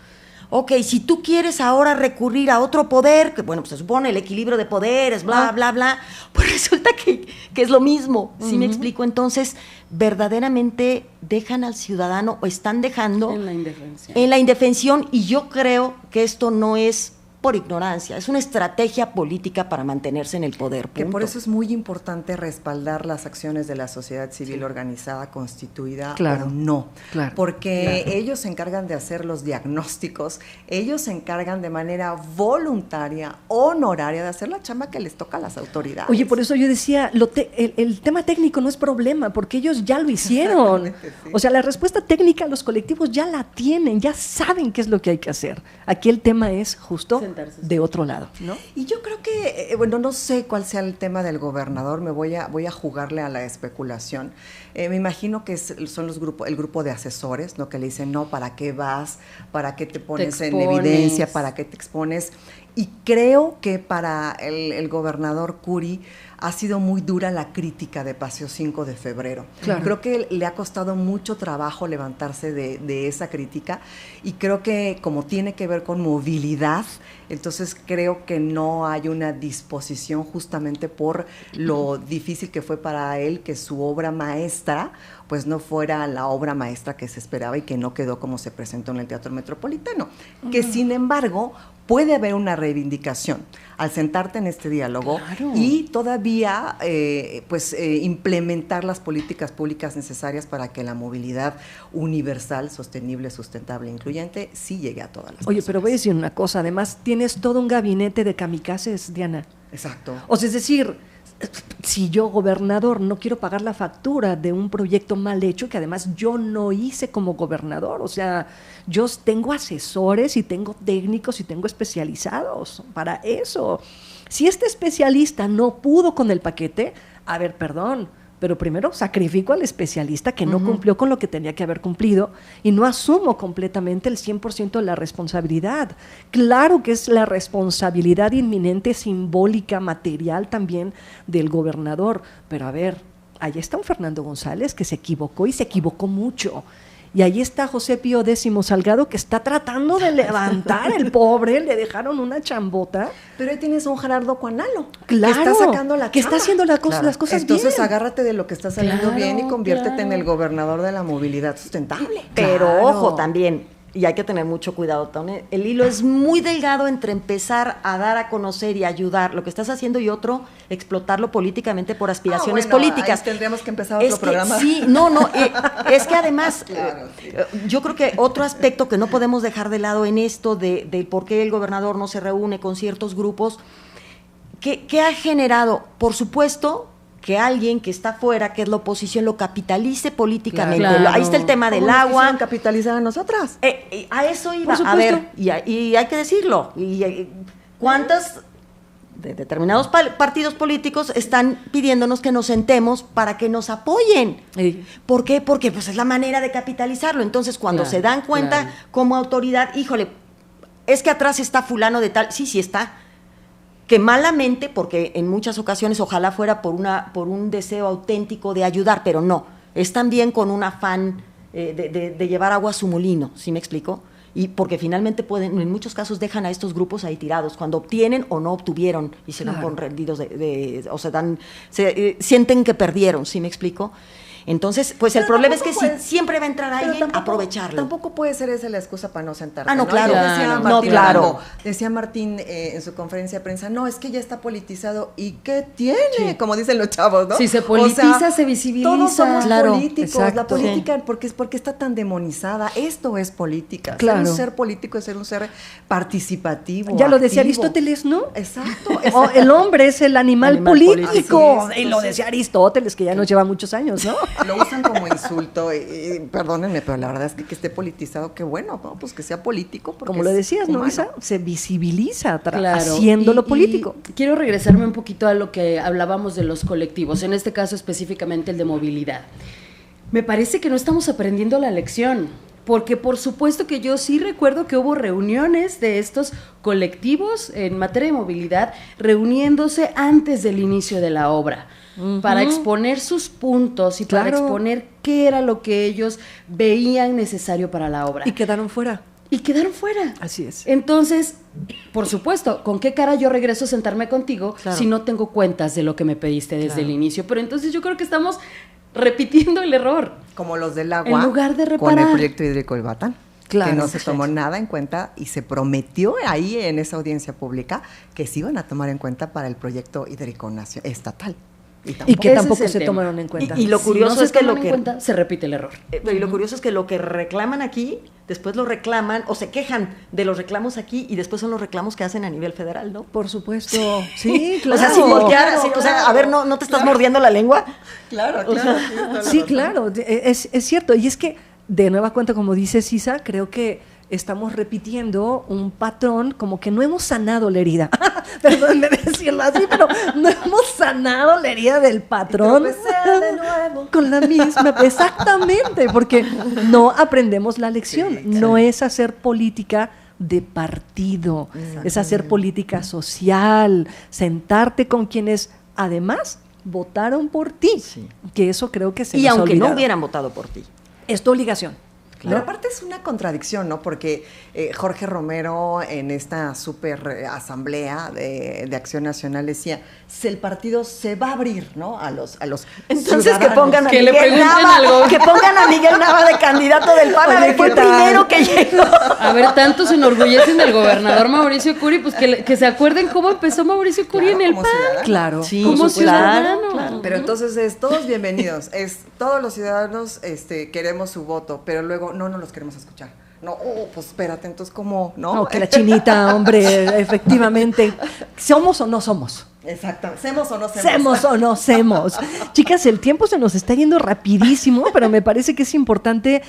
Si tú quieres ahora recurrir a otro poder, que bueno, pues se supone el equilibrio de poderes, bla, bla, bla, pues resulta que es lo mismo, ¿sí me explico? Entonces, verdaderamente dejan al ciudadano, o están dejando en la indefensión, y yo creo que esto no es por ignorancia, es una estrategia política para mantenerse en el poder. Que por eso es muy importante respaldar las acciones de la sociedad civil organizada, constituida o no, porque ellos se encargan de hacer los diagnósticos, ellos se encargan de manera voluntaria, honoraria, de hacer la chamba que les toca a las autoridades. Oye, por eso yo decía, el tema técnico no es problema, porque ellos ya lo hicieron. Sí. O sea, la respuesta técnica los colectivos ya la tienen, ya saben qué es lo que hay que hacer. Aquí el tema es justo de otro lado, ¿no? Y yo creo que, no sé cuál sea el tema del gobernador, voy a jugarle a la especulación. Me imagino que son el grupo de asesores, ¿no? Que le dicen, no, ¿para qué vas? ¿Para qué te pones en evidencia? ¿Para qué te expones? Y creo que para el gobernador Curi ha sido muy dura la crítica de Paseo 5 de febrero. Claro. Creo que le ha costado mucho trabajo levantarse de esa crítica, y creo que como tiene que ver con movilidad, entonces creo que no hay una disposición, justamente por lo difícil que fue para él que su obra maestra pues no fuera la obra maestra que se esperaba y que no quedó como se presentó en el Teatro Metropolitano. Que sin embargo puede haber una reivindicación al sentarte en este diálogo y todavía implementar las políticas públicas necesarias para que la movilidad universal, sostenible, sustentable e incluyente sí llegue a todas las personas. Oye, pero voy a decir una cosa, además tienes todo un gabinete de kamikazes, Diana. Exacto. O sea, es decir, si yo, gobernador, no quiero pagar la factura de un proyecto mal hecho, que además yo no hice como gobernador, o sea, yo tengo asesores y tengo técnicos y tengo especializados para eso. Si este especialista no pudo con el paquete, a ver, perdón, pero primero sacrifico al especialista que no cumplió con lo que tenía que haber cumplido y no asumo completamente el 100% de la responsabilidad. Claro que es la responsabilidad inminente, simbólica, material también del gobernador, pero a ver, ahí está un Fernando González que se equivocó y se equivocó mucho. Y ahí está José Pío X Salgado que está tratando de levantar el pobre, le dejaron una chambota. Pero ahí tienes un Gerardo Cuanalo, Claro, que está sacando la que chamba. está haciendo las cosas Entonces bien. agárrate de lo que está saliendo Claro, bien y conviértete en claro. el gobernador de la movilidad sustentable. Pero Claro. ojo también, y hay que tener mucho cuidado, Tone, el hilo es muy delgado entre empezar a dar a conocer y ayudar lo que estás haciendo y otro, explotarlo políticamente por aspiraciones bueno, políticas. ahí tendríamos que empezar otro Es que programa. sí, es que además, Claro, sí. yo creo que otro aspecto que no podemos dejar de lado en esto de por qué el gobernador no se reúne con ciertos grupos, ¿qué ha generado? Por supuesto, que alguien que está fuera, que es la oposición, lo capitalice políticamente. Claro. Ahí está el tema del ¿Cómo nos agua. quisieron capitalizar a nosotras? A eso iba. Por A supuesto. ver, y hay que decirlo. ¿Cuántas de determinados partidos políticos están pidiéndonos que nos sentemos para que nos apoyen? Sí. ¿Por qué? Porque pues es la manera de capitalizarlo. Entonces, cuando Claro, se dan cuenta claro. como autoridad, híjole, es que atrás está fulano de tal. Sí, sí está. Que malamente, porque en muchas ocasiones ojalá fuera por un deseo auténtico de ayudar, pero no, es también con un afán de llevar agua a su molino, ¿sí me explico? Y porque finalmente en muchos casos dejan a estos grupos ahí tirados, cuando obtienen o no obtuvieron y se dan Claro. por rendidos, sienten que perdieron, ¿sí me explico? Entonces, pues el Pero problema es que tampoco puede- siempre va a entrar Pero alguien a tampoco- aprovecharlo. Tampoco puede ser esa la excusa para no sentarte. Ah, no, claro. Ayer decía Claro. Martín, No, claro. Arango, decía Martín en su conferencia de prensa, no, es que ya está politizado. ¿Y qué tiene? Sí. Como dicen los chavos, ¿no? Si se politiza, se visibiliza. Todos somos Claro, políticos. exacto. La política, porque está tan demonizada. Esto es política. Claro. Ser un ser político es ser un ser participativo. Ya lo decía activo. Aristóteles, ¿no? Exacto. O el hombre es el animal, Animal político. político. Así es. Y lo decía Aristóteles, que ya nos lleva muchos años, ¿no? Lo usan como insulto y perdónenme, pero la verdad es que esté politizado, qué bueno, ¿no? Pues que sea político. porque Como lo es decías, ¿no, humano. Isa? Se visibiliza Claro. haciendo lo político. Y quiero regresarme un poquito a lo que hablábamos de los colectivos, en este caso específicamente el de movilidad. Me parece que no estamos aprendiendo la lección, porque por supuesto que yo sí recuerdo que hubo reuniones de estos colectivos en materia de movilidad reuniéndose antes del inicio de la obra. Para exponer sus puntos y para Claro. exponer qué era lo que ellos veían necesario para la obra. Y quedaron fuera. Y quedaron fuera. Así es. Entonces, por supuesto, ¿con qué cara yo regreso a sentarme contigo Claro. si no tengo cuentas de lo que me pediste desde Claro. el inicio? Pero entonces yo creo que estamos repitiendo el error. Como los del agua. En lugar de Con el reparar. proyecto hídrico del Batán. Claro. Que no se tomó nada en cuenta y se prometió ahí en esa audiencia pública que se iban a tomar en cuenta para el proyecto hídrico estatal. Y que Ese tampoco es el se tema. tomaron en cuenta. Y lo Si curioso no se es que toman lo en que cuenta, se repite el error. Y lo curioso es que lo que reclaman aquí, después lo reclaman o se quejan de los reclamos aquí y después son los reclamos que hacen a nivel federal, ¿no? Por supuesto. Sí, claro. O sea, sin voltear, Claro, así, o sea, claro. a ver, ¿no te estás mordiendo la lengua? Claro, Sí, claro, es cierto. Y es que, de nueva cuenta, como dice Sisa, creo que estamos repitiendo un patrón como que no hemos sanado la herida. Perdón de decirlo así, pero no hemos sanado la herida del patrón. tropecé de nuevo. Con la misma, exactamente, porque no aprendemos la lección. Sí, no es hacer política de partido, es hacer política social, sentarte con quienes además votaron por ti, Sí. que eso creo que se Y nos ha aunque no olvidado. hubieran votado por ti. Es tu obligación. Pero ¿no? aparte es una contradicción, ¿no? Porque Jorge Romero en esta súper asamblea de Acción Nacional decía, si el partido se va a abrir, ¿no? A los Entonces que ciudadanos. pongan a Que le Miguel pregunten Nava, algo. que pongan a Miguel Nava de candidato del PAN, a Oye, ver, fue el ¿qué tal? primero que llegó. A ver, tanto se enorgullecen del gobernador Mauricio Curi, pues que se acuerden cómo empezó Mauricio Curi Claro, en el como PAN. ciudadano. Claro. Sí, Como claro, ciudadano. claro. Pero entonces es todos bienvenidos, es todos los ciudadanos queremos su voto, pero luego no los queremos escuchar. No, pues espérate, entonces ¿cómo? No, No, que la chinita, hombre, efectivamente. ¿Somos o no somos? Exactamente. ¿Semos o no semos? ¿Semos o no semos? Chicas, el tiempo se nos está yendo rapidísimo, pero me parece que es importante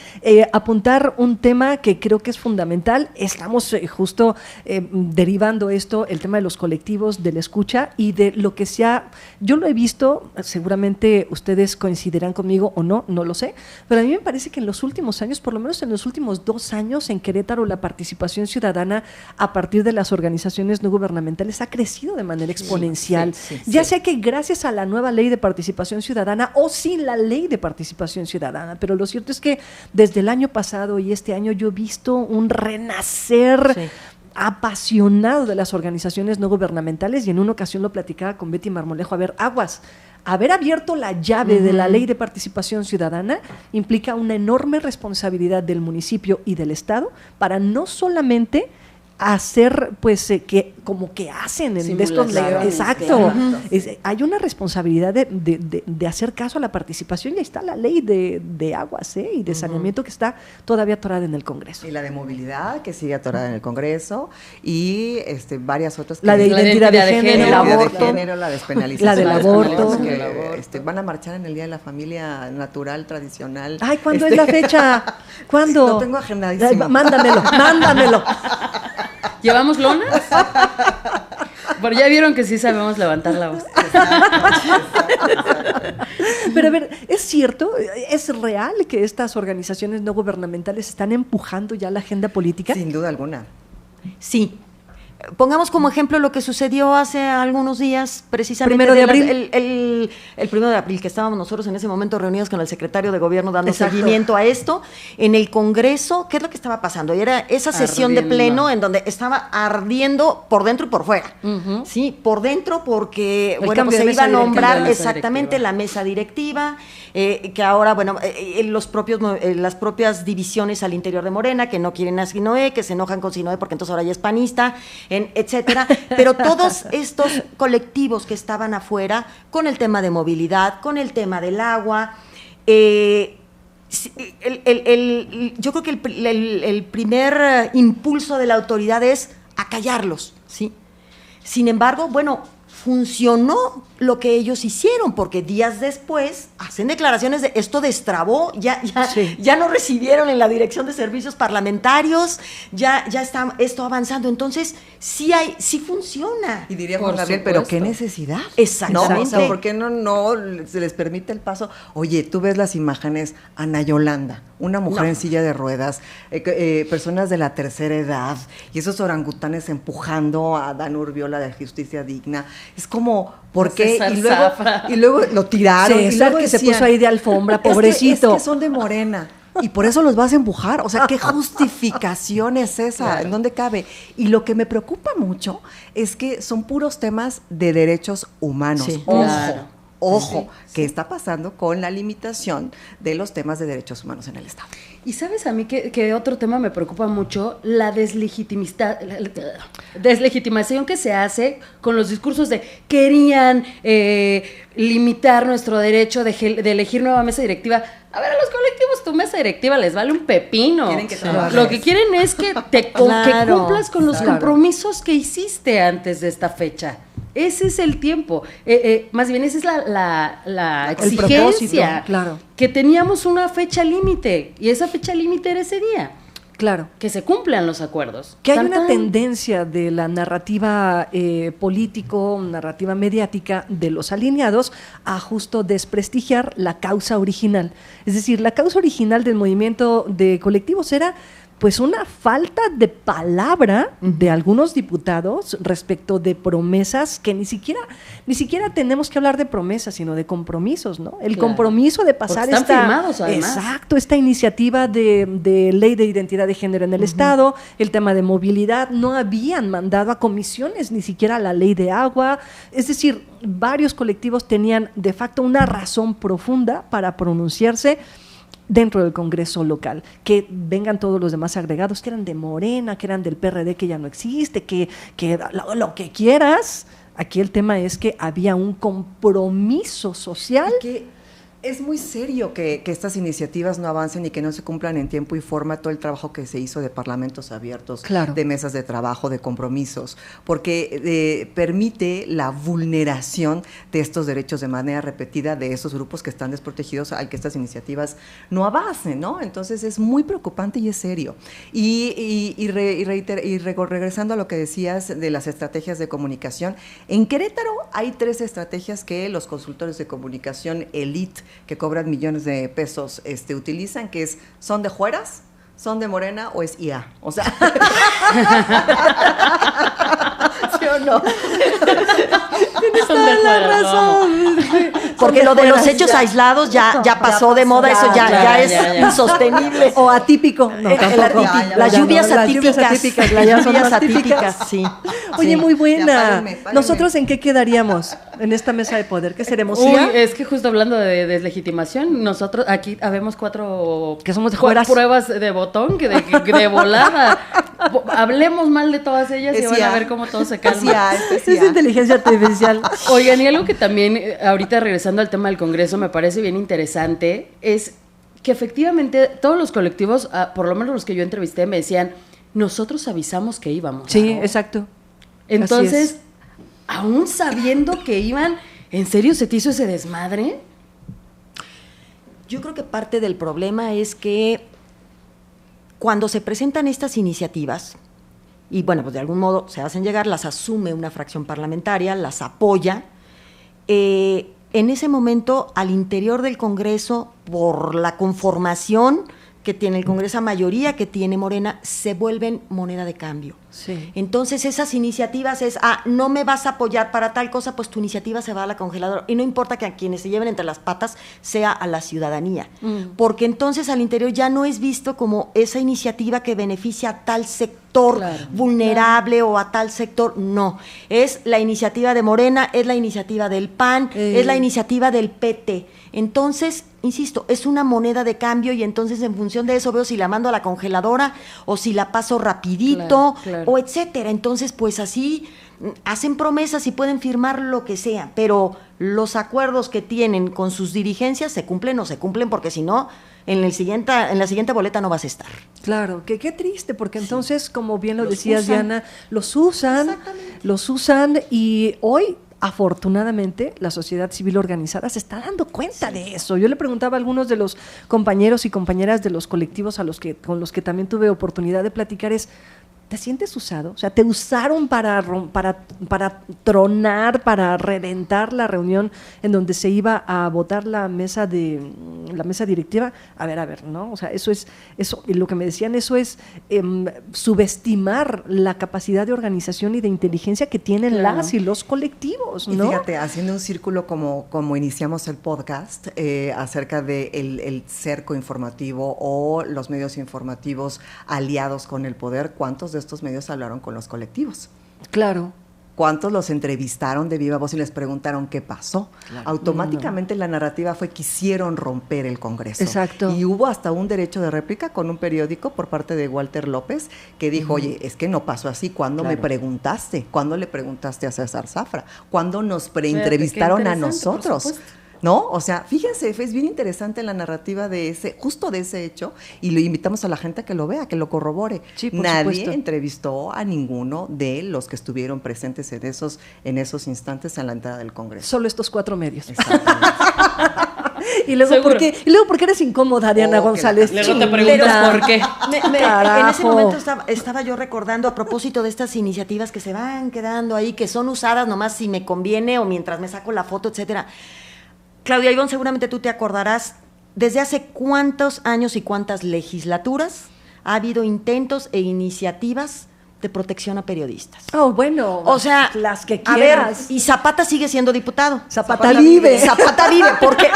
apuntar un tema que creo que es fundamental. Estamos justo derivando esto, el tema de los colectivos, de la escucha y de lo que sea. Yo lo he visto, seguramente ustedes coincidirán conmigo o no, no lo sé, pero a mí me parece que en los últimos años, por lo menos en los últimos 2 años, en Querétaro la participación ciudadana a partir de las organizaciones no gubernamentales ha crecido de manera exponencial. Ya sea que gracias a la nueva ley de participación ciudadana o sin la ley de participación ciudadana, pero lo cierto es que desde el año pasado y este año yo he visto un renacer apasionado de las organizaciones no gubernamentales, y en una ocasión lo platicaba con Betty Marmolejo, a ver, aguas, haber abierto la llave de la ley de participación ciudadana implica una enorme responsabilidad del municipio y del Estado para no solamente hacer pues que como que hacen en estos leyes. Exacto. Hay una responsabilidad de hacer caso a la participación, y ahí está la ley de aguas y de saneamiento que está todavía atorada en el Congreso. Y la de movilidad que sigue atorada en el Congreso, y varias otras. La de identidad de género, el aborto, la despenalización. La del aborto. Que van a marchar en el Día de la Familia Natural, Tradicional. Ay, ¿cuándo es la fecha? ¿Cuándo? Lo tengo agendadísimo. Mándamelo. ¿Llevamos lonas? Pero ya vieron que sí sabemos levantar la voz. Pero a ver, ¿es cierto, es real que estas organizaciones no gubernamentales están empujando ya la agenda política? Sin duda alguna. Sí. Pongamos como ejemplo lo que sucedió hace algunos días, precisamente. ¿1 de abril? El 1 de abril, que estábamos nosotros en ese momento reunidos con el secretario de Gobierno dando seguimiento a esto. En el Congreso, ¿qué es lo que estaba pasando? Y era esa sesión de pleno en donde estaba ardiendo por dentro y por fuera. Sí, por dentro porque, pues se iba a nombrar exactamente la mesa directiva, que ahora, las propias divisiones al interior de Morena, que no quieren a Sinoé, que se enojan con Sinoé porque entonces ahora ya es panista, etcétera, pero todos estos colectivos que estaban afuera, con el tema de movilidad, con el tema del agua, yo creo que el primer impulso de la autoridad es acallarlos, ¿sí? Sin embargo, funcionó lo que ellos hicieron, porque días después hacen declaraciones de esto destrabó, ya no recibieron en la Dirección de Servicios Parlamentarios, ya está esto avanzando. Entonces, sí funciona. Y diría Juan Gabriel, pero qué necesidad. Exactamente. ¿No? O sea, ¿por qué no se les permite el paso? Oye, tú ves las imágenes, Ana Yolanda, una mujer en silla de ruedas, personas de la tercera edad, y esos orangutanes empujando a Dan Urbiola de Justicia Digna. Es como, ¿por qué? Y luego lo tiraron. Sí, y luego que se puso ahí de alfombra, pobrecito. Es que son de Morena. Y por eso los vas a empujar. O sea, ¿qué justificación es esa? Claro. ¿En dónde cabe? Y lo que me preocupa mucho es que son puros temas de derechos humanos. Sí, Ojo, ¿qué está pasando con la limitación de los temas de derechos humanos en el Estado? Y sabes a mí que otro tema me preocupa mucho, la deslegitimación que se hace con los discursos de querían limitar nuestro derecho de elegir nueva mesa directiva. A ver, a los colectivos tu mesa directiva les vale un pepino. Lo que quieren es que que cumplas con los compromisos que hiciste antes de esta fecha. Ese es el tiempo, más bien esa es la exigencia, que teníamos una fecha límite, y esa fecha límite era ese día. Claro. Que se cumplan los acuerdos. Que hay una tendencia de la narrativa político, narrativa mediática de los alineados a justo desprestigiar la causa original. Es decir, la causa original del movimiento de colectivos era pues una falta de palabra de algunos diputados respecto de promesas que ni siquiera tenemos que hablar de promesas, sino de compromisos, ¿no? El compromiso de pasar esta iniciativa de ley de identidad de género en el Estado, el tema de movilidad, no habían mandado a comisiones ni siquiera la ley de agua, es decir, varios colectivos tenían de facto una razón profunda para pronunciarse dentro del Congreso local, que vengan todos los demás agregados, que eran de Morena, que eran del PRD que ya no existe, que lo que quieras. Aquí el tema es que había un compromiso social Es muy serio que estas iniciativas no avancen y que no se cumplan en tiempo y forma todo el trabajo que se hizo de parlamentos abiertos, claro, de mesas de trabajo, de compromisos, porque permite la vulneración de estos derechos de manera repetida de esos grupos que están desprotegidos al que estas iniciativas no avancen, ¿no? Entonces es muy preocupante y es serio. Regresando a lo que decías de las estrategias de comunicación, en Querétaro hay 3 estrategias que los consultores de comunicación elite que cobran millones de pesos utilizan, que son de Jueras, son de Morena o es IA. O sea, ¿sí o no? Tienes toda la razón. Porque lo de los hechos aislados ya pasó de moda, eso ya es insostenible. O atípico. No, las lluvias atípicas. Las lluvias atípicas, sí. Oye, sí. muy buena. Párenme. ¿Nosotros en qué quedaríamos en esta mesa de poder? ¿Qué seremos? Uy, ¿IA? es que justo hablando de deslegitimación, nosotros aquí habemos 4 que somos de Jueras. Pruebas de botón que de volada. Hablemos mal de todas ellas y van a ver cómo todo se calma. Es inteligencia artificial. Oigan, y algo que también, ahorita regresando al tema del Congreso, me parece bien interesante, es que efectivamente todos los colectivos, por lo menos los que yo entrevisté, me decían, nosotros avisamos que íbamos. Sí, ¿no? exacto. Entonces, aún sabiendo que iban, ¿en serio se te hizo ese desmadre? Yo creo que parte del problema es que cuando se presentan estas iniciativas, y bueno, pues de algún modo se hacen llegar, las asume una fracción parlamentaria, las apoya, en ese momento al interior del Congreso, por la conformación que tiene el Congreso, mayoría que tiene Morena, se vuelven moneda de cambio. Sí. Entonces esas iniciativas es, no me vas a apoyar para tal cosa, pues tu iniciativa se va a la congeladora. Y no importa que a quienes se lleven entre las patas sea a la ciudadanía. Porque entonces al interior ya no es visto como esa iniciativa que beneficia a tal sector vulnerable o a tal sector. No, es la iniciativa de Morena, es la iniciativa del PAN, es la iniciativa del PT. Entonces, insisto, es una moneda de cambio y entonces en función de eso veo si la mando a la congeladora o si la paso rapidito o etcétera. Entonces, pues así hacen promesas y pueden firmar lo que sea, pero los acuerdos que tienen con sus dirigencias se cumplen o se cumplen, porque si no, en la siguiente boleta no vas a estar. Claro, qué triste, porque entonces, como bien lo decías, Diana, los usan y hoy, afortunadamente, la sociedad civil organizada se está dando cuenta de eso. Yo le preguntaba a algunos de los compañeros y compañeras de los colectivos con los que también tuve oportunidad de platicar, ¿te sientes usado? O sea, ¿te usaron para tronar, para reventar la reunión en donde se iba a votar la mesa directiva? A ver, ¿no? O sea, eso, y lo que me decían, eso es subestimar la capacidad de organización y de inteligencia que tienen las y los colectivos, ¿no? Y fíjate, haciendo un círculo como iniciamos el podcast, acerca de el cerco informativo o los medios informativos aliados con el poder, ¿cuántos de estos medios hablaron con los colectivos? Claro. ¿Cuántos los entrevistaron de viva voz y les preguntaron qué pasó? Claro. Automáticamente la narrativa fue: quisieron romper el Congreso. Exacto. Y hubo hasta un derecho de réplica con un periódico por parte de Walter López que dijo, oye, es que no pasó así. ¿Cuándo me preguntaste? ¿Cuándo le preguntaste a César Zafra? ¿Cuándo nos preentrevistaron a nosotros? ¿No? O sea, fíjense, es bien interesante la narrativa justo de ese hecho, y lo invitamos a la gente a que lo vea, que lo corrobore. Sí, por Nadie supuesto. entrevistó a ninguno de los que estuvieron presentes en esos instantes en la entrada del Congreso. Solo estos 4 medios. Exactamente. Y luego, ¿por qué eres incómoda, Diana González? Luego te preguntas por qué. En ese momento estaba yo recordando, a propósito de estas iniciativas que se van quedando ahí, que son usadas nomás si me conviene o mientras me saco la foto, etcétera. Claudia Ivonne, seguramente tú te acordarás, ¿desde hace cuántos años y cuántas legislaturas ha habido intentos e iniciativas de protección a periodistas? Oh, bueno, o sea, las que quieras. A ver, y Zapata sigue siendo diputado. Zapata vive. Zapata vive, porque,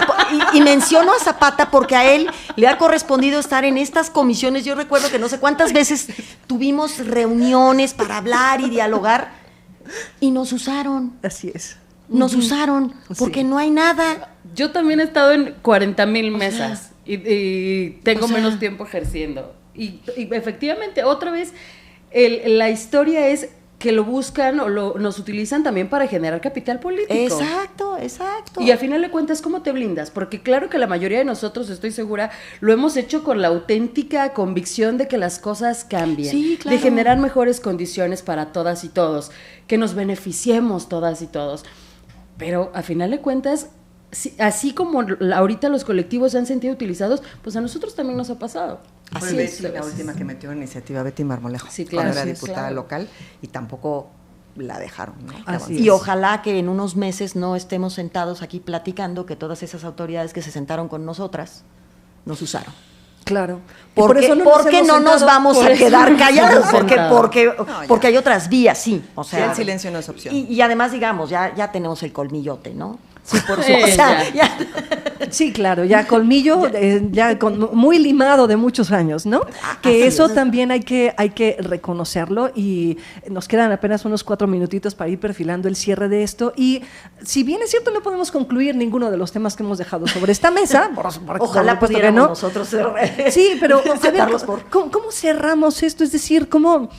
y menciono a Zapata porque a él le ha correspondido estar en estas comisiones. Yo recuerdo que no sé cuántas veces tuvimos reuniones para hablar y dialogar y nos usaron. Así es. Nos usaron, porque no hay nada. Yo también he estado en 40,000 mesas y tengo menos tiempo ejerciendo. Y efectivamente, otra vez, la historia es que lo buscan o nos utilizan también para generar capital político. Exacto, exacto. Y al final de cuentas, ¿cómo te blindas? Porque claro que la mayoría de nosotros, estoy segura, lo hemos hecho con la auténtica convicción de que las cosas cambien, Sí, claro. de generar mejores condiciones para todas y todos, que nos beneficiemos todas y todos. Pero al final de cuentas, así como ahorita los colectivos se han sentido utilizados, pues a nosotros también nos ha pasado. Así es, la última que metió en iniciativa Betty Marmolejo, Sí, claro, cuando era sí, diputada claro. local, y tampoco la dejaron, ¿no? Así Y es. ojalá que en unos meses no estemos sentados aquí platicando que todas esas autoridades que se sentaron con nosotras nos usaron. Claro. Y Porque nos no hemos nos sentado. vamos por a eso quedar nos callados, hemos sentado. porque hay otras vías, sí. O sea, el silencio no es opción. y además, digamos, ya tenemos el colmillote, ¿no? Sí, por Sí, supuesto. O sea, ya. Sí, claro, ya colmillo, muy limado de muchos años, ¿no? Que así eso es. también hay que reconocerlo, y nos quedan apenas unos 4 minutitos para ir perfilando el cierre de esto. Y si bien es cierto, no podemos concluir ninguno de los temas que hemos dejado sobre esta mesa, Ojalá supuesto que pudiéramos no. nosotros Sí, pero a ver, sacarlos por... ¿cómo cerramos esto? Es decir, ¿cómo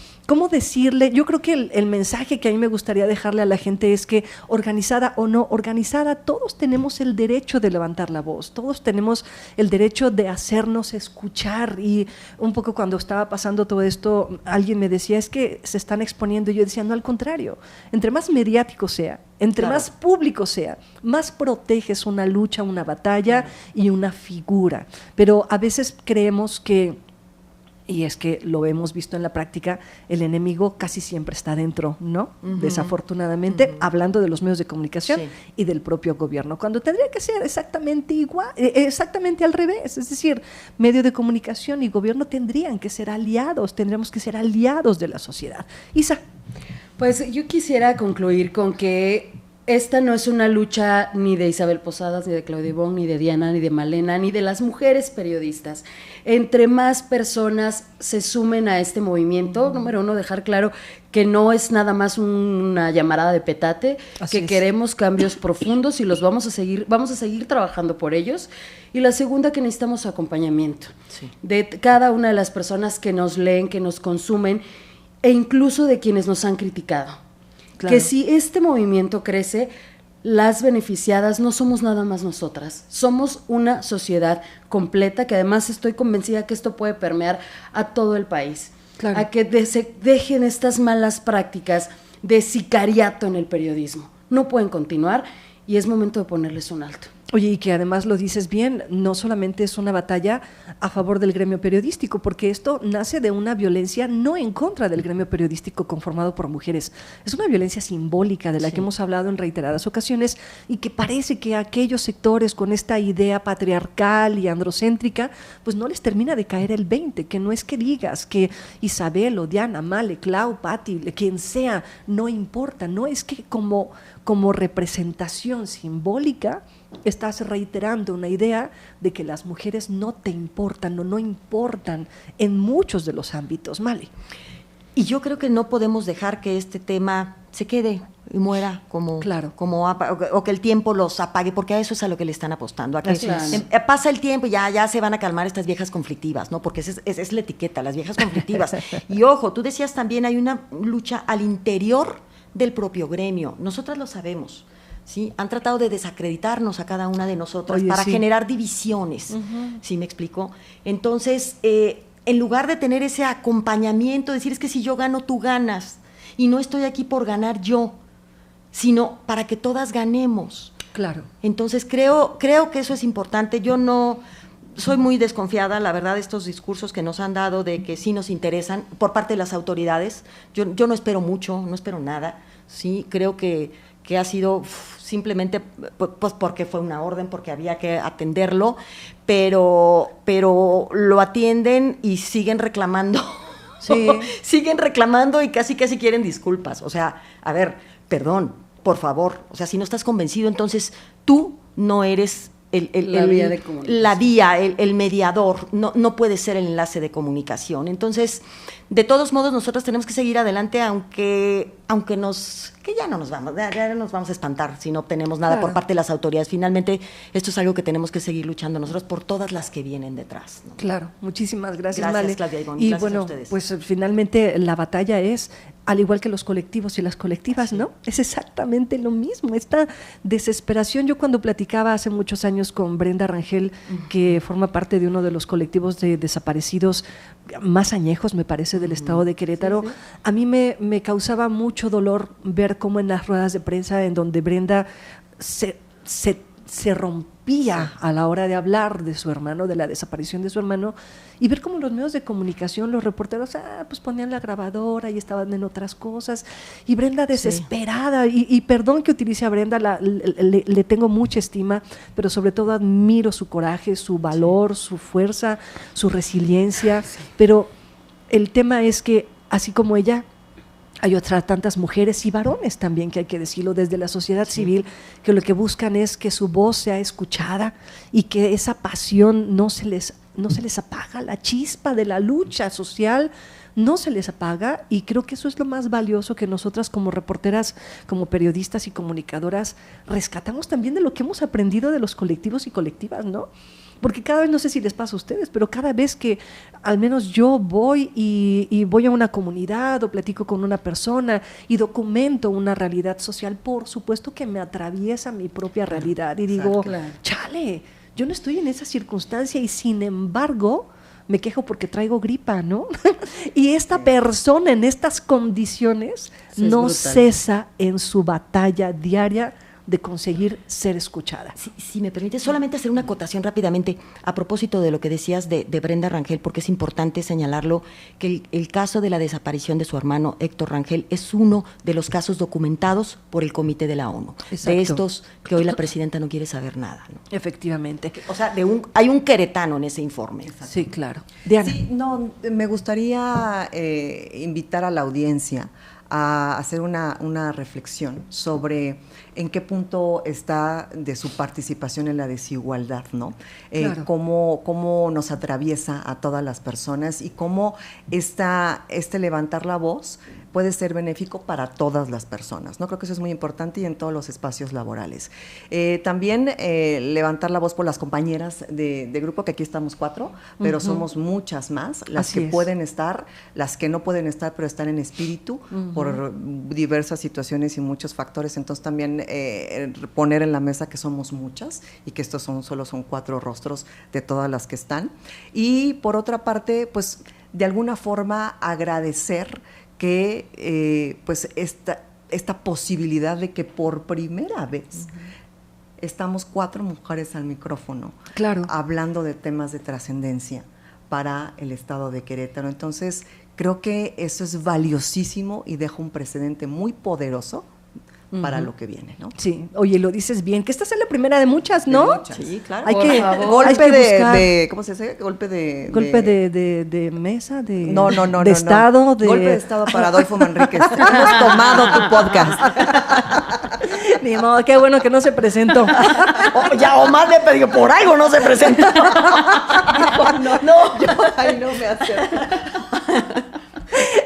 decirle? Yo creo que el mensaje que a mí me gustaría dejarle a la gente es que, organizada o no organizada, todos tenemos el derecho de levantar la voz, todos tenemos el derecho de hacernos escuchar. Y un poco cuando estaba pasando todo esto, alguien me decía, es que se están exponiendo, y yo decía, no, al contrario, entre más mediático sea, entre Claro. más público sea, más proteges una lucha, una batalla y una figura. Pero a veces creemos que, y es que lo hemos visto en la práctica, el enemigo casi siempre está dentro, ¿no? Desafortunadamente, hablando de los medios de comunicación Sí. y del propio gobierno, cuando tendría que ser exactamente igual, exactamente al revés. Es decir, medio de comunicación y gobierno tendrían que ser aliados, tendríamos que ser aliados de la sociedad. Isa. Pues yo quisiera concluir con que esta no es una lucha ni de Isabel Posadas, ni de Claudia Ybón, ni de Diana, ni de Malena, ni de las mujeres periodistas. Entre más personas se sumen a este movimiento, número uno, dejar claro que no es nada más una llamarada de petate, Así que es. queremos cambios profundos y los vamos a seguir trabajando por ellos. Y la segunda, que necesitamos acompañamiento de cada una de las personas que nos leen, que nos consumen, e incluso de quienes nos han criticado. Claro. Que si este movimiento crece, las beneficiadas no somos nada más nosotras, somos una sociedad completa, que además estoy convencida que esto puede permear a todo el país. Claro. A que dejen estas malas prácticas de sicariato en el periodismo. No pueden continuar y es momento de ponerles un alto. Oye, y que además lo dices bien, no solamente es una batalla a favor del gremio periodístico, porque esto nace de una violencia no en contra del gremio periodístico conformado por mujeres. Es una violencia simbólica de la que hemos hablado en reiteradas ocasiones, y que parece que a aquellos sectores con esta idea patriarcal y androcéntrica, pues no les termina de caer el 20, que no es que digas que Isabel o Diana, Male, Clau, Patti, quien sea, no importa, no es que como representación simbólica estás reiterando una idea de que las mujeres no te importan o no importan en muchos de los ámbitos, Male. Y yo creo que no podemos dejar que este tema se quede y muera Claro. o que el tiempo los apague, porque a eso es a lo que le están apostando, a que Así es. pasa el tiempo y ya se van a calmar estas viejas conflictivas, ¿no? Porque es la etiqueta, las viejas conflictivas. Y ojo, tú decías también, hay una lucha al interior del propio gremio, nosotras lo sabemos, ¿sí? Han tratado de desacreditarnos a cada una de nosotras. Oye, para sí. generar divisiones, ¿sí me explico? Entonces, en lugar de tener ese acompañamiento, decir, es que si yo gano, tú ganas, y no estoy aquí por ganar yo, sino para que todas ganemos. Claro. Entonces, creo que eso es importante. Yo no soy muy desconfiada, la verdad, de estos discursos que nos han dado de que sí nos interesan por parte de las autoridades. Yo no espero mucho, no espero nada, ¿sí? Creo que ha sido simplemente pues porque fue una orden, porque había que atenderlo, pero lo atienden y siguen reclamando. Sí. Siguen reclamando y casi quieren disculpas. O sea, a ver, perdón, por favor. O sea, si no estás convencido, entonces tú no eres La vía de comunicación. la vía, el mediador, no puede ser el enlace de comunicación. Entonces, de todos modos, nosotros tenemos que seguir adelante, aunque que ya no nos vamos, ya nos vamos a espantar si no obtenemos nada Claro. por parte de las autoridades. Finalmente, esto es algo que tenemos que seguir luchando nosotros por todas las que vienen detrás, ¿no? Claro, muchísimas gracias, Gracias, Male. Claudia Ybón, Y gracias a bueno, ustedes. pues finalmente la batalla es al igual que los colectivos y las colectivas, ¿no? Es exactamente lo mismo, esta desesperación. Yo cuando platicaba hace muchos años con Brenda Rangel, que forma parte de uno de los colectivos de desaparecidos más añejos, me parece, del estado de Querétaro, a mí me causaba mucho dolor ver cómo en las ruedas de prensa en donde Brenda se rompía a la hora de hablar de su hermano, de la desaparición de su hermano, y ver cómo los medios de comunicación, los reporteros, pues ponían la grabadora y estaban en otras cosas, y Brenda desesperada, y perdón que utilice a Brenda, le tengo mucha estima, pero sobre todo admiro su coraje, su valor, su fuerza, su resiliencia, pero el tema es que, así como ella, hay otras tantas mujeres y varones también, que hay que decirlo, desde la sociedad civil, que lo que buscan es que su voz sea escuchada y que esa pasión no se les apaga, la chispa de la lucha social no se les apaga, y creo que eso es lo más valioso que nosotras como reporteras, como periodistas y comunicadoras rescatamos también de lo que hemos aprendido de los colectivos y colectivas, ¿no? Porque cada vez, no sé si les pasa a ustedes, pero cada vez que al menos yo voy y voy a una comunidad o platico con una persona y documento una realidad social, por supuesto que me atraviesa mi propia realidad y digo, chale, yo no estoy en esa circunstancia y sin embargo me quejo porque traigo gripa, ¿no? Y esta persona en estas condiciones no cesa en su batalla diaria de conseguir ser escuchada. Si me permite, solamente hacer una acotación rápidamente a propósito de lo que decías de Brenda Rangel, porque es importante señalarlo, que el caso de la desaparición de su hermano Héctor Rangel es uno de los casos documentados por el Comité de la ONU. Exacto. De estos que hoy la presidenta no quiere saber nada, ¿no? Efectivamente. O sea, hay un queretano en ese informe. Sí, claro. Diana. Sí, no, me gustaría invitar a la audiencia a hacer una reflexión sobre en qué punto está de su participación en la desigualdad, ¿no? Claro. Cómo nos atraviesa a todas las personas y cómo este levantar la voz puede ser benéfico para todas las personas, ¿no? Creo que eso es muy importante y en todos los espacios laborales. También levantar la voz por las compañeras de grupo, que aquí estamos 4, pero somos muchas más, las Así que es. pueden estar, las que no pueden estar, pero están en espíritu por diversas situaciones y muchos factores. Entonces también poner en la mesa que somos muchas y que estos solo son 4 rostros de todas las que están. Y por otra parte, pues de alguna forma agradecer que pues esta posibilidad de que por primera vez estamos 4 mujeres al micrófono, Claro. hablando de temas de trascendencia para el estado de Querétaro. Entonces, creo que eso es valiosísimo y deja un precedente muy poderoso para lo que viene, ¿no? Sí, oye, lo dices bien, que esta es la primera de muchas, ¿no? De muchas. Sí, claro. Hay Por que, favor. Golpe hay que buscar de ¿cómo se dice? Golpe de mesa, de No, de estado, no. de Golpe de estado para Adolfo Manríquez. Hemos tomado tu podcast. Ni modo, qué bueno que no se presentó. Ya Omar le pidió, por algo no se presentó. Ay, no me acerco.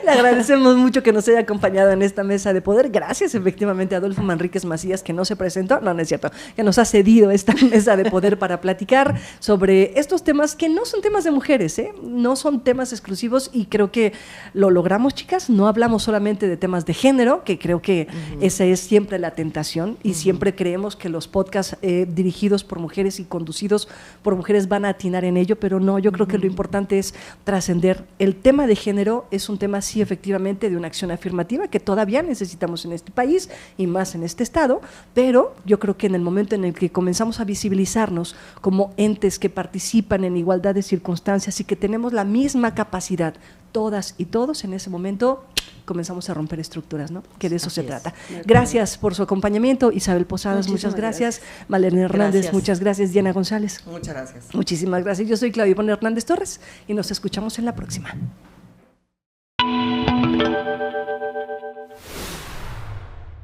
Le agradecemos mucho que nos haya acompañado en esta mesa de poder. Gracias, efectivamente, a Adolfo Manríquez Macías, que no se presentó, no es cierto, que nos ha cedido esta mesa de poder para platicar sobre estos temas que no son temas de mujeres, no son temas exclusivos, y creo que lo logramos, chicas. No hablamos solamente de temas de género, que creo que esa es siempre la tentación, y siempre creemos que los podcasts dirigidos por mujeres y conducidos por mujeres van a atinar en ello, pero no, yo creo que lo importante es trascender. El tema de género es un tema, sí, efectivamente, de una acción afirmativa que todavía necesitamos en este país y más en este estado, pero yo creo que en el momento en el que comenzamos a visibilizarnos como entes que participan en igualdad de circunstancias y que tenemos la misma capacidad, todas y todos, en ese momento comenzamos a romper estructuras, ¿no? Que de eso se trata. Gracias por su acompañamiento, Isabel Posadas, muchas gracias. Malena Hernández, Gracias. muchas gracias. Diana González. Muchas gracias. Muchísimas gracias. Yo soy Claudia Ivonne Hernández Torres y nos escuchamos en la próxima.